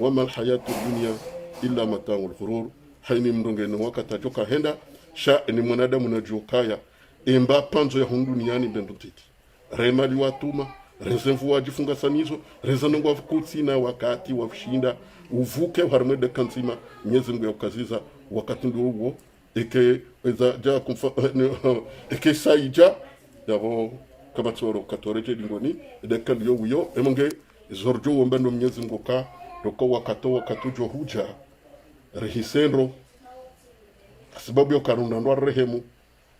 wa mal hayatu dunya illa mata'ul ghurur haini mndonge ni wakati toka henda sha ni mwanadamu na jokaya imba panzo ya hundu duniani bendo titi remali watuma rezevu wajifunga sanizo rezanongo wakutsina wakati wafshinda uvuke harme de kanzima Mwenyezi Mungu yaukaziza wakati ndio huo eke eza ja kumfa eke saija yabo kama tsoro katoreje dingoni de kan yo wiyo emonge zorjo wombendo Mwenyezi Mungu ka doko wakatujo huja rehisendro sababu yo karunda ndo rehemu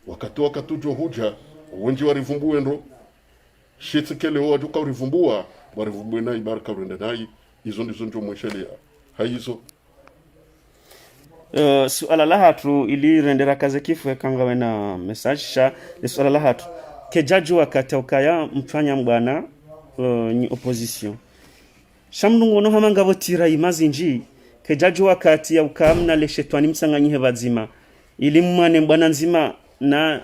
wakatujo huja wenji warivumbuendro shitsikele ho ajuka urivumbua warivumbue nayi baraka urenda nayi izo ndizo njo mweshelea haizo suala la hatu ili rendera kaze kifu kanga wena message sha suala la hatu kejaji wakati ukaya mfanya mbwana ni opposition shamnungu no hamanga votira imazinji kejaji wakati ya ukamna le shetwani msanganyihe bazima ili mwane mbwana nzima na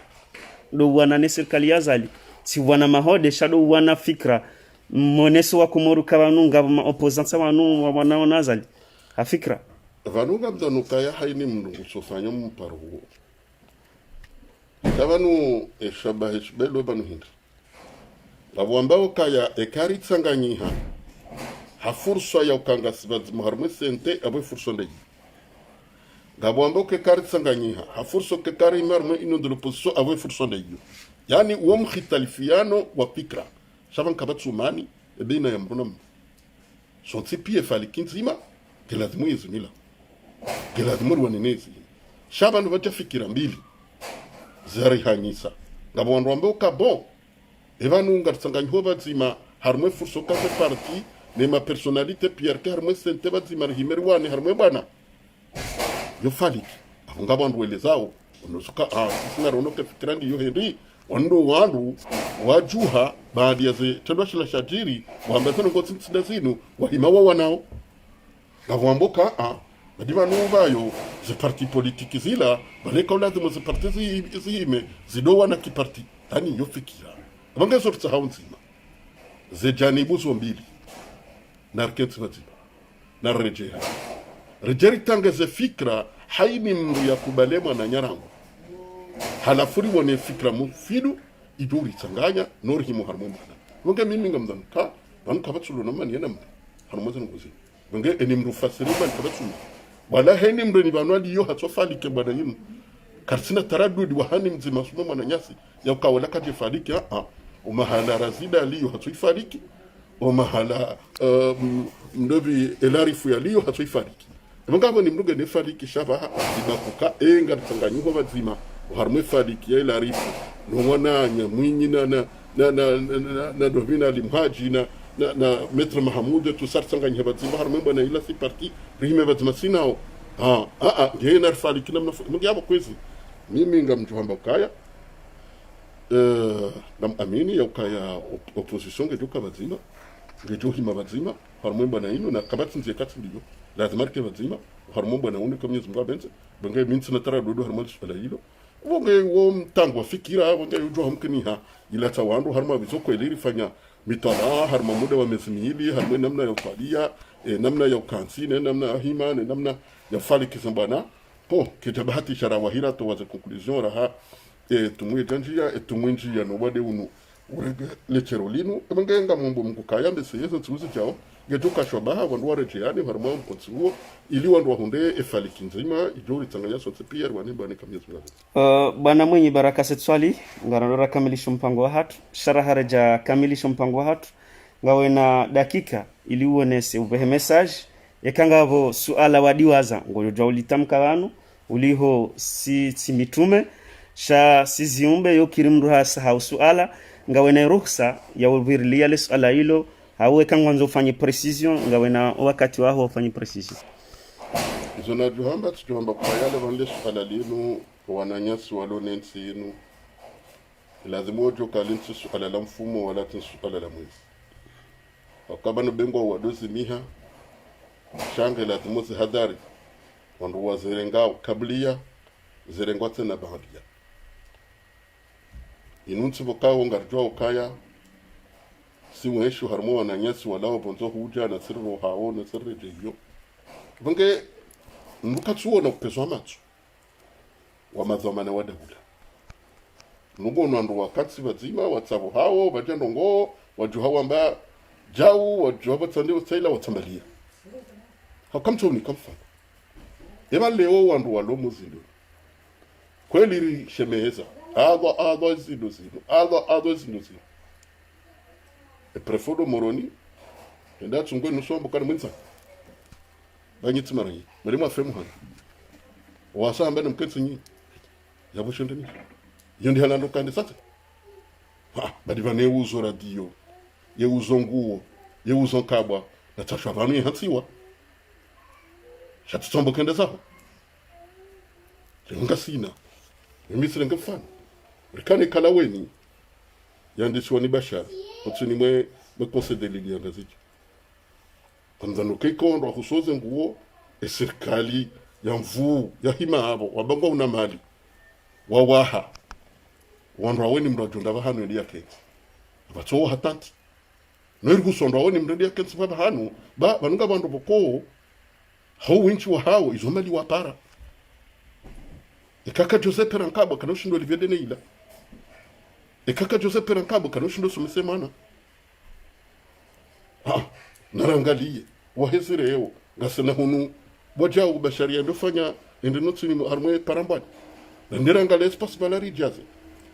do wana ne serikali yazali si wana mahode shado wana fikra moneso wa kumoru kawanunga ma opposants wanu wanaona azali ha fikra vanunga mdanuka ya haini mnungu sofanya mparo huo tabanu eshabahe shbelo banu hindi abo ambao kaya ekari tsanganyiha ha fursa ya ukanga sibazi muharme sente abo fursa ndegi gabo ambao ke kari tsanganyiha ha fursa ke kari marme ino de l'opposition abo fursa ndegi yani uo mkhitalifiano wa fikra shaban kabatsumani ebina ya mrunam sonti pie falikinzima ke lazimu yezunila ke lazimu wanenezi shaban vaja fikira mbili zari hanyisa ngabo wandu ambao ka bon evanu ngatsanganyiho bazima harmwe furso ka parti ne ma personnalité pierre ke harmwe sente bazima himeri wane harmwe bwana yo faliki ngabo wandu welezao unosuka sinarono ke fikira ndi yo hendi wando wandu wajuha baadhi ya tendo shila shajiri wambazo ngo tsida zinu wahimawa wanao ngavamboka badima nubayo ze parti politique zila baleka lazima ze parti zime zidowa na kiparti tani yo fikira abanga sorta haunzima ze janibu zo mbili na rketsi bazima na rejeri tanga ze fikra haini mndu ya kubalema na nyarango halafuri wone fikra mufidu iduri tsanganya nori himu harmo mbana wonge mimi ngamdanta ban kabatsulo no mani yanam harmo zan gozi wonge enim ru fasiri ban kabatsulo wala henim ru ni banwa di yo hatso fali ke bana yim karsina taraddudi wa hanim zima sumo mana nyasi ya ka wala kaje faliki o mahala razida liyo hatso ifaliki o mahala mdobi elarifu ya liyo hatso ifaliki ngabo ni mruge ne faliki shaba dibakuka enga tsanganyuko bazima harme faliki ya elarifu no wana nya mwinyi na dovina limhaji na maître Mahamoud tu sartsanganya bazima harme bana ila si parti rime bazima sinao ngena faliki namna ngabo kwezi mimi ngamjuhamba kaya nam amini ya kaya opposition ngejuka bazima ngejuhima bazima harme bana ino na kabatsinze katsindo lazima ke bazima harmo bana uni kamye zimba benze bangai mintsina tara dodo harmo swala hilo wonge wo mtango fikira wonge ujo hamkiniha ila tawandu harmo bizoko eliri fanya mitala harmo muda wa mesmili harmo namna ya utalia namna ya ukansine namna ya hima namna ya fali kisambana po kitabahati sharawahira to waza conclusion raha tumwe janjia tumwenjia no wade unu urege lecherolino bangenga mumbo mkukaya mbese yeso tsuzi chao getuka shobaha wandu warejeani harmo mkotsuo ili wandu wahunde efaliki nzima ijori tsanganya sote pia rwani bani kamyezu bwana mwenye baraka setswali ngarondora kamilisho mpango wa hatu sharahareja kamilisho mpango wa hatu ngawe na dakika ili uonese uvehe message yakangavo suala wadiwaza ngojo ulitamka wanu uliho si mitume sha siziumbe yo kirimruha sahau suala ngawe na ruhusa ya ubirilia le suala hilo hawe kangwanzo ufanye precision ngawe na wakati wao ufanye precision zona juhamba tujuhamba kwa yale wande suala linu wananyasi walonensi inu lazima ojo kalinsi suala la mfumo wala suala la mwezi wakaba no bengo wadozi miha shange lazima zihadhari wandu wazirengao kablia zirengwa tena bahadia inunsi bokao ngarjwa ukaya si weshu harmo wananyasi walao bonzo huja na sirro hao na sirre jeyo bunge mbukatsuo na kupezwa matsu wa mazoma na wadabula nungo nando wakati wazima watsabu hao bajando ngo waju hawa amba jau waju hawa tsande utsaila watsambalia hakamto ni kamfa ema leo wandu walo muzindo kweli shemeza ado zindo zino e prefodo moroni enda tsungo nusombo kana mwinsa banyitsi marangi marimo afemu hana wasa ambe namketsinyi yabo shondeni yondi halando kandi sasa badi vane uzo radio ye uzo nguo ye uzo kabwa na tasha vanu yatsiwa shatsombo kende saho jenga sina misire ngafana rikane kalaweni yandiswa ni bashara otsini mwe concede lili yandazicho kanzano kikondo husoze nguo e serikali ya mvuu ya hima abo wabango una mali wawaha wandu aweni mrajunda bahanu ndi yake abatso hatanti neri kusonda aweni mradi yake tsibaba hanu banunga bandu boko hao winchi wa hao izomali wa para ekaka Joseph Rankabo kanoshindo Olivier Deneila ekaka Joseph Rankabo kanoshindo sumesemana narangalie wahezereo ngasena hunu boja ubasharia ndofanya endenotini harmwe parambani ndirangale espace valari jaze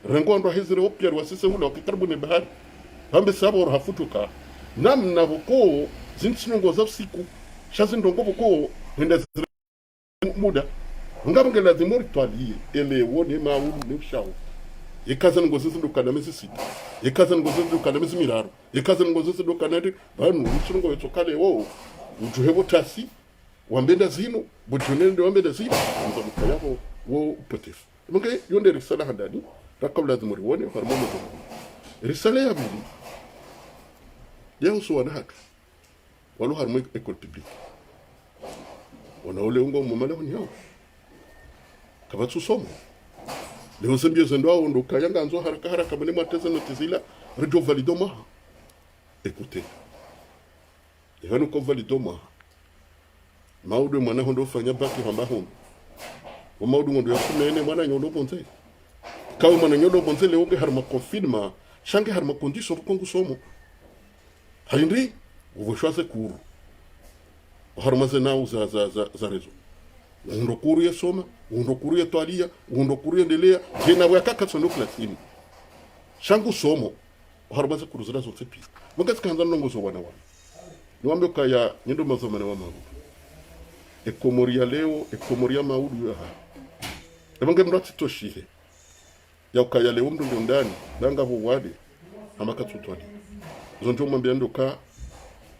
rengondo hezere opyar wasise hula wakikaribu ne bahari hambe sabo hafutuka namna boko zinsinongo za siku shazindongo boko henda muda ngabenge lazima ritwalie ele wone maulu ne shawo ikaza ngo zizindu kana mesisi ikaza ngo zizindu kana mesimiraru ikaza ngo zizindu kana banu nshingo yetsokale wo ujuhebo tasi wambenda zino bujonende wambenda zino ngo mukayabo wo upotefu munge yonde risala handani rakabla zimuri wone harmomo to risala ya bili yao so wana hatu walu harmo école publique wana ole ngo mumala nyao kabatsu somo leo sembia zendo ndo kayanga nzo haraka bane mateza notizila radio validoma écoutez evano ko validoma maudu mwana hondo fanya baki hamba hondo maudu ngondo yakumene mwana nyondo bonze kawe mwana nyondo bonze leo ke harma confirma shange harma condition ko ngusomo halindri uvo choise kuru harma zena za rezo undo kuru ya soma undo kuru ya twalia undo kuru ya ndelea jena wa kaka tsondo klasini shangu somo harma za kuru zira zote pi mukasi kanza ndongo zo wana niwambe kaya nyendo mazoma na wamabu ekomoria leo ekomoria maudu ya ebange mrati toshihe ya ukaya leo mdu ndani nanga wade amaka tutwali zonjo mwambia ndoka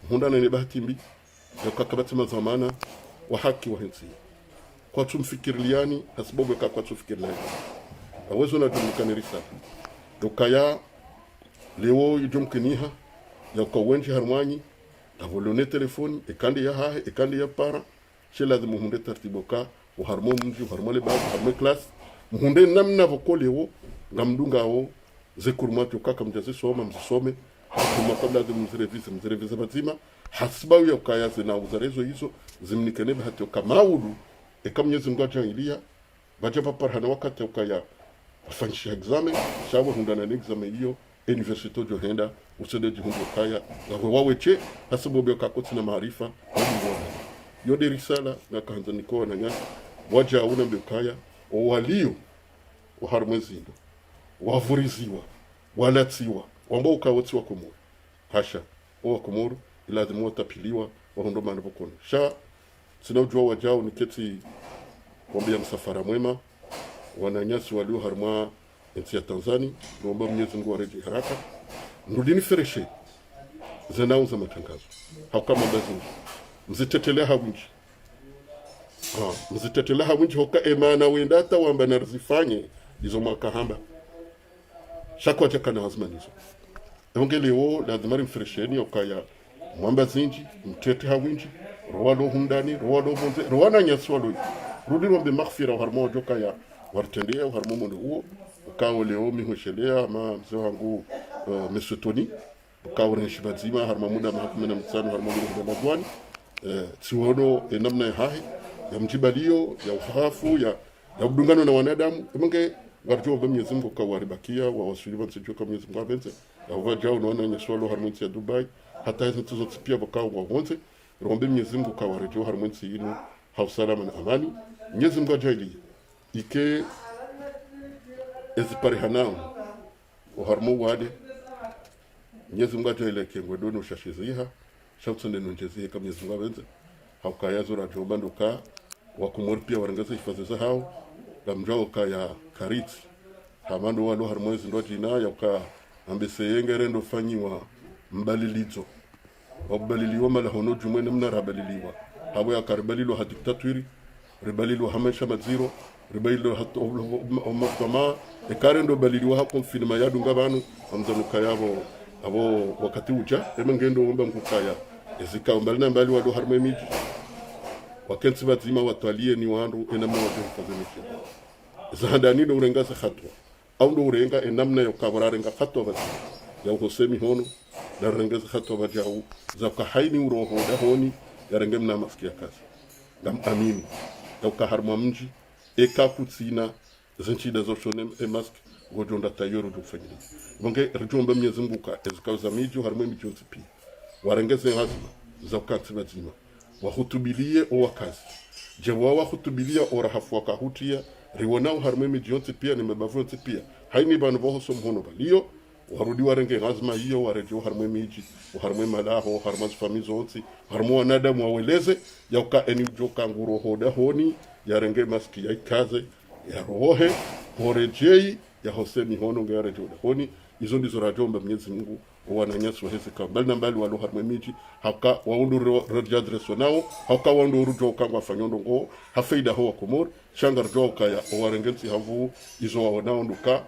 hunda na bahati mbi ya kakabati mazamana wa haki wa hensi kwa tumfikiriliani asibobe kwa tumfikiriliani awezo na tumkanirisa dokaya leo yujumkiniha ya kwa wenji harmani avolone telefoni ekandi ya hahe ekandi ya para shela zimu hunde tartiboka wa harmo mji harmo le babu harmo class muhunde namna vokolewo ngamdunga wo zekurmato kaka mjazi soma mzisome kuma kabla mzirevisa bazima hasibawu ya kaya zina uzarezo hizo zimnikene bahati kamaudu ekamnyezi ngwaja ilia baje papar hana wakati ukaya afanisha examen shawo hundana na examen hiyo university jo henda usede jihundo kaya na waweche hasibobe kakoti na maarifa yode risala na kanza nikoa na nyaka waja una mbekaya walio uharmezindo wavuriziwa walatiwa wambao ukawotiwa kumuru hasha owa kumuru ilazimu watapiliwa wahondo manapokono sha sinaujua wajao niketi wambia msafara mwema wananyasi walio harma nchi ya Tanzania naomba Mwenyezi Mungu areje haraka ndudini fereshe zenao za matangazo hakama bazinji mzitetelea hawinji mzitetelea hawinji hoka emana wendata wamba narzifanye izo mwaka hamba shakwa chaka na wazmanizo ongele wo lazima mfresheni okaya mwamba zinji mtete hawinji roalo hundani roalo bonze roana nyaswalo rudi wambe maghfira harmo jokaya wartendea harmo mondo huo ukawo leo mihoshelea ma mzee wangu Monsieur Tony ukawo nshibazima harmo muda mahakama na msano harmo muda madwani tsiwono namna ya hahi ya mjibalio ya ufahafu ya udungano na wanadamu emange ngarjo ba Mwenyezi Mungu kawaribakia wa wasilimu nsijua kama Mwenyezi Mungu abenze ya jao unaona nyeswalo harmonsi ya Dubai hata hizo tuzo pia bakao wa wonze rombe Mwenyezi Mungu kawarejeo harmonsi ino hausalama na amani Mwenyezi Mungu ajali ike ezipari hanao uharmu wade Mwenyezi Mungu ajali kengwe dono shashiziha shautsende nonjezihe kama Mwenyezi Mungu abenze haukaya zura jomba ndoka wakumori pia warangaza hifadhi za hao gamjao kaya kariti hamando walo harmonzi ndo jina ya ka ambese yengere ndo fanyiwa mbalilizo wabaliliwa mala hono jumwe namna rabaliliwa habo ya karbalilo ha diktaturi ribalilo hamesha maziro ribalilo hato omafama e karendo baliliwa ha konfinma yadu ngabanu amzanu kayabo abo wakati uja emengendo omba mkukaya ezika umbalina mbali walo harmemiji wakensi bazima watwalie ni wandu enamna wajo fazemiki zahadani ndo urengaza khatwa au ndo urenga enamna yo kabararenga khatwa basi ya ukosemi hono na urengaza khatwa bajau za kahaini uroho da honi ya renge mna mafikia kazi ngam amini ya ukaharmwa mji eka kutsina zinchida zoshone mask gojonda tayoro do fanyiri bonge rjomba Mwenyezi Mungu ka ezikauza miji harmwe miji otipi warengeze hazima za ukatsi bazima wahutubilie owakazi jewa wahutubilia orahafu wakahutia riwonao harmwe miji yote pia ni mabavu yote pia haini banu boho somhono balio warudi warenge ngazma hiyo warejo harmwe miji harmwe malaho harmaz famizo onsi harmwe wanadamu waweleze ya uka eni joka nguro hoda honi ya renge maski ya ikaze ya rohe horejei ya hosemi hono ngare joda honi izo ndizo rajomba Mwenyezi Mungu wananyasi wahezi kama mbali na mbali walo harmwe miji haka waundu rejadreso nao haka waundu urujo kangwa fanyondo ngo hafeida hoa komor shangar joka ya warengensi havu izo waonao nduka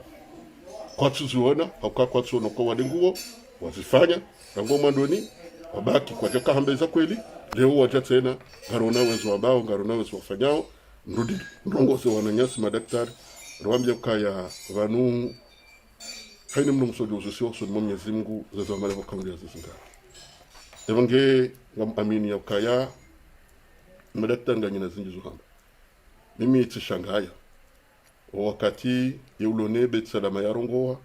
kwa tuzuona hauka kwa tsuono kwa wadenguo wazifanya ngoma ndoni wabaki kwa jaka hambeza kweli leo wacha tena garona wezo ambao garona wezo wafanyao ndudi ndongoze wananyasi madaktari rwambye kaya vanu haina mno msojo uzusio so Mwenyezi Mungu zazo mali kwa kaunti zizinga evange ngam amini ya kaya madaktari nganyina zinjizo hamba mimi itishangaya wakati yeulone betsalama yarongoa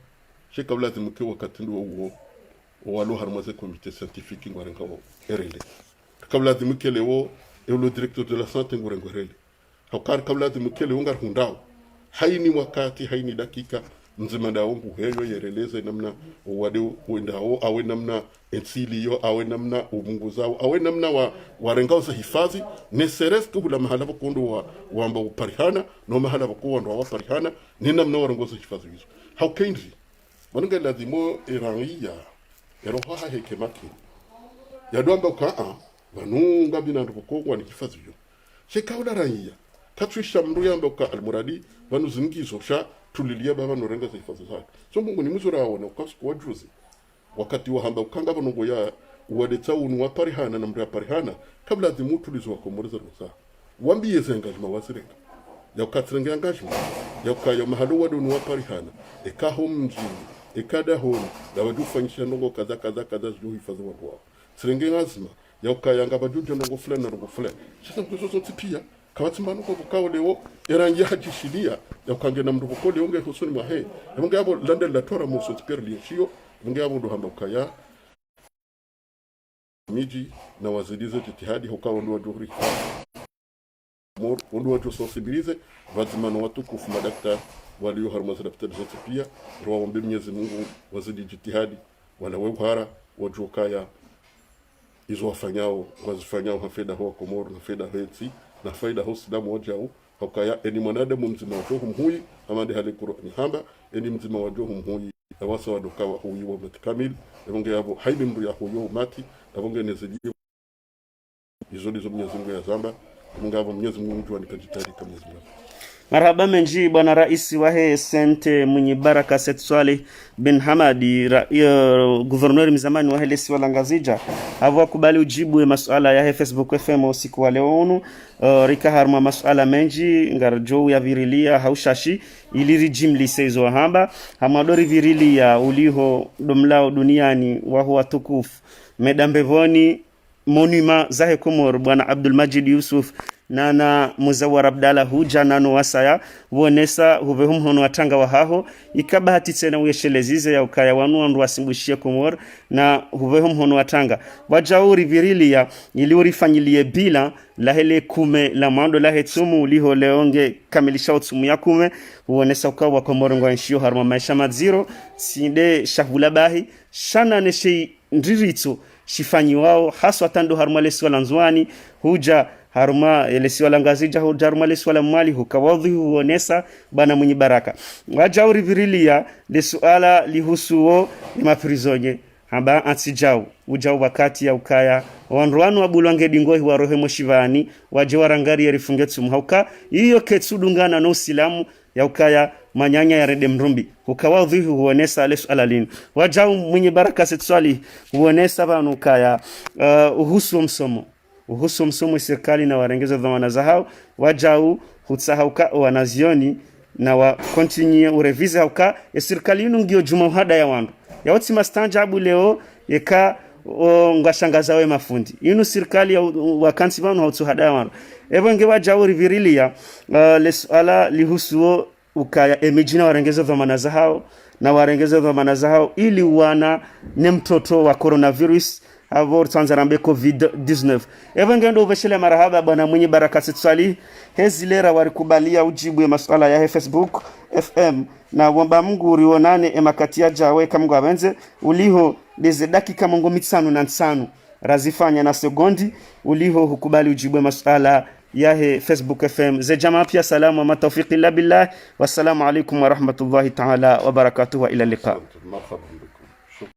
shekabla zimuke wakati ndo uwo walo harmaze comité scientifique ngwarenga wo erele kabla zimuke lewo eulo directeur de la santé ngwarenga erele hakar kabla zimuke lewo ngar hundao haini wakati haini dakika nzima daongu heyo yereleze namna wade wendao awe namna ensiliyo awe namna ubunguzao awe namna warengao za hifadhi ne seresko hula mahala bakondo wamba uparihana no mahala bakondo ndo waparihana ni namna warengo za hifadhi hizo how kenzi manunga lazimo irania eroha hekemaki ya doamba ka vanunga binandu bokongwa ni hifadhi hiyo shekaula raia katwisha mndu yamba ka almuradi vanu zingizo sha tulilia baba norenga za hifadhi zake so Mungu ni mzuri aone ukasiku wajuzi wakati wa hamba ukanga banongo ya uwadeta unu wa parihana na mria parihana kabla dhimutu lizo wakomoriza rusa wambie za engagement wasirenga ya ukatirenga engagement ya ukaya mahalo wadu unu wa parihana ekaho mjini ekada honi na wadufanyisha nongo kaza ziyo hifadhi wadu wao sirenge ngazima ya ukaya ngabajuja nongo fulani na nongo fulani sisa mkuzo zote pia kawatimanu kwa bukao leo erangi hajishilia ya kange na mndu bukole onge husuni mwahe mungu yabo lande la tora mo sotper lieshio mungu yabo ndo hamba kaya miji na wazidize jitihadi hukao ndo wajuri mor ndo wajuri sensibilize wazimano watukufu madaktari walio harmaza daftari zote pia roho ombe Mwenyezi Mungu wazidi jitihadi wala wehara wajukaya izo wafanyao wazifanyao hafeda hoa Komoro na feda hetsi na faida hosi damu wajao hokaya eni mwanadamu mzima wajohu mhui amande hali Qur'ani hamba eni mzima wajohu mhui awasa wadoka wa huyu wa matikamil ebonge yabo haidi mru ya huyo mati ebonge nezidi izodi zo Mwenyezi Mungu ya zamba ebonge yabo Mwenyezi Mungu jua nikajitari kama Mwenyezi Mungu. Marhaba menji bwana rais wa he sente mwenye baraka Said Swaleh bin Hamadi gouverneur mzamani wa hele siwala ngazija hawa kubali ujibu ya masuala ya Facebook FM usiku wa leo rika harma masuala menji ngarjo ya virilia haushashi ili regime lisezo hamba hamadori virilia uliho domlao duniani wa huwa tukufu medambevoni monument zahe Komoro bwana Abdul Majid Yusuf na Muzawar Abdalla huja nano wasaya wonesa huve humhono watanga wa haho ikabahati tena uyeshelezize ya ukaya wanu wandu wasimbushie kumor na huve humhono watanga wajauri virilia ili urifanyilie bila lahele kume la mando lahe tumu uliho leonge kamilisha utumu ya kume uonesa ukawa kwa morongo nshio haruma maisha madziro sinde shahula bahi shana neshe ndirito shifanyi wao haswa tando haruma lesi wala nzwani huja haruma elesi wala ngazija huja haruma lesi wala mwali hukawadhi huonesa bana mwenye baraka wajauri virilia de suala lihusuo ni maprizonye hamba ansijau ujau wakati ya ukaya wanruanu wabulwange dingohi wa rohe moshivani waje warangari ya rifungetsu mhauka iyo ketsudungana no silamu ya ukaya manyanya ya rede mrumbi hukawa dhuhi huonesa alesu alalini wajau mwenye baraka setswali huonesa vanu ukaya uhusu msomo serikali na warengeza dhamana za hao wajau hutsahauka wanazioni na wa continue urevize hauka ya serikali inu ngio jumuhada ya wandu ya wati mastanjabu leo yeka ngashangaza we mafundi inu serikali ya wakansi vanu hautuhada ya wandu evo nge wajau rivirilia lesuala lihusuo ukaya emijina warengeza dhamana za hao na warengeza dhamana za hao ili wana ne mtoto wa coronavirus avor tanzarambe COVID-19 evo ngendo uveshele marahaba bwana mwenye baraka sitswali hezilera warikubalia ujibu ya masuala ya Facebook FM na wamba Mungu urionane emakatia jawe kamungu abenze uliho leze dakika mongo mitsanu na nsanu razifanya na sekondi uliho hukubali ujibu ya masuala ya Facebook FM ze jamaa pia salamu wa matawfiqi illa billah wassalamu alaikum wa rahmatullahi ta'ala wa barakatuhu wa ila liqa.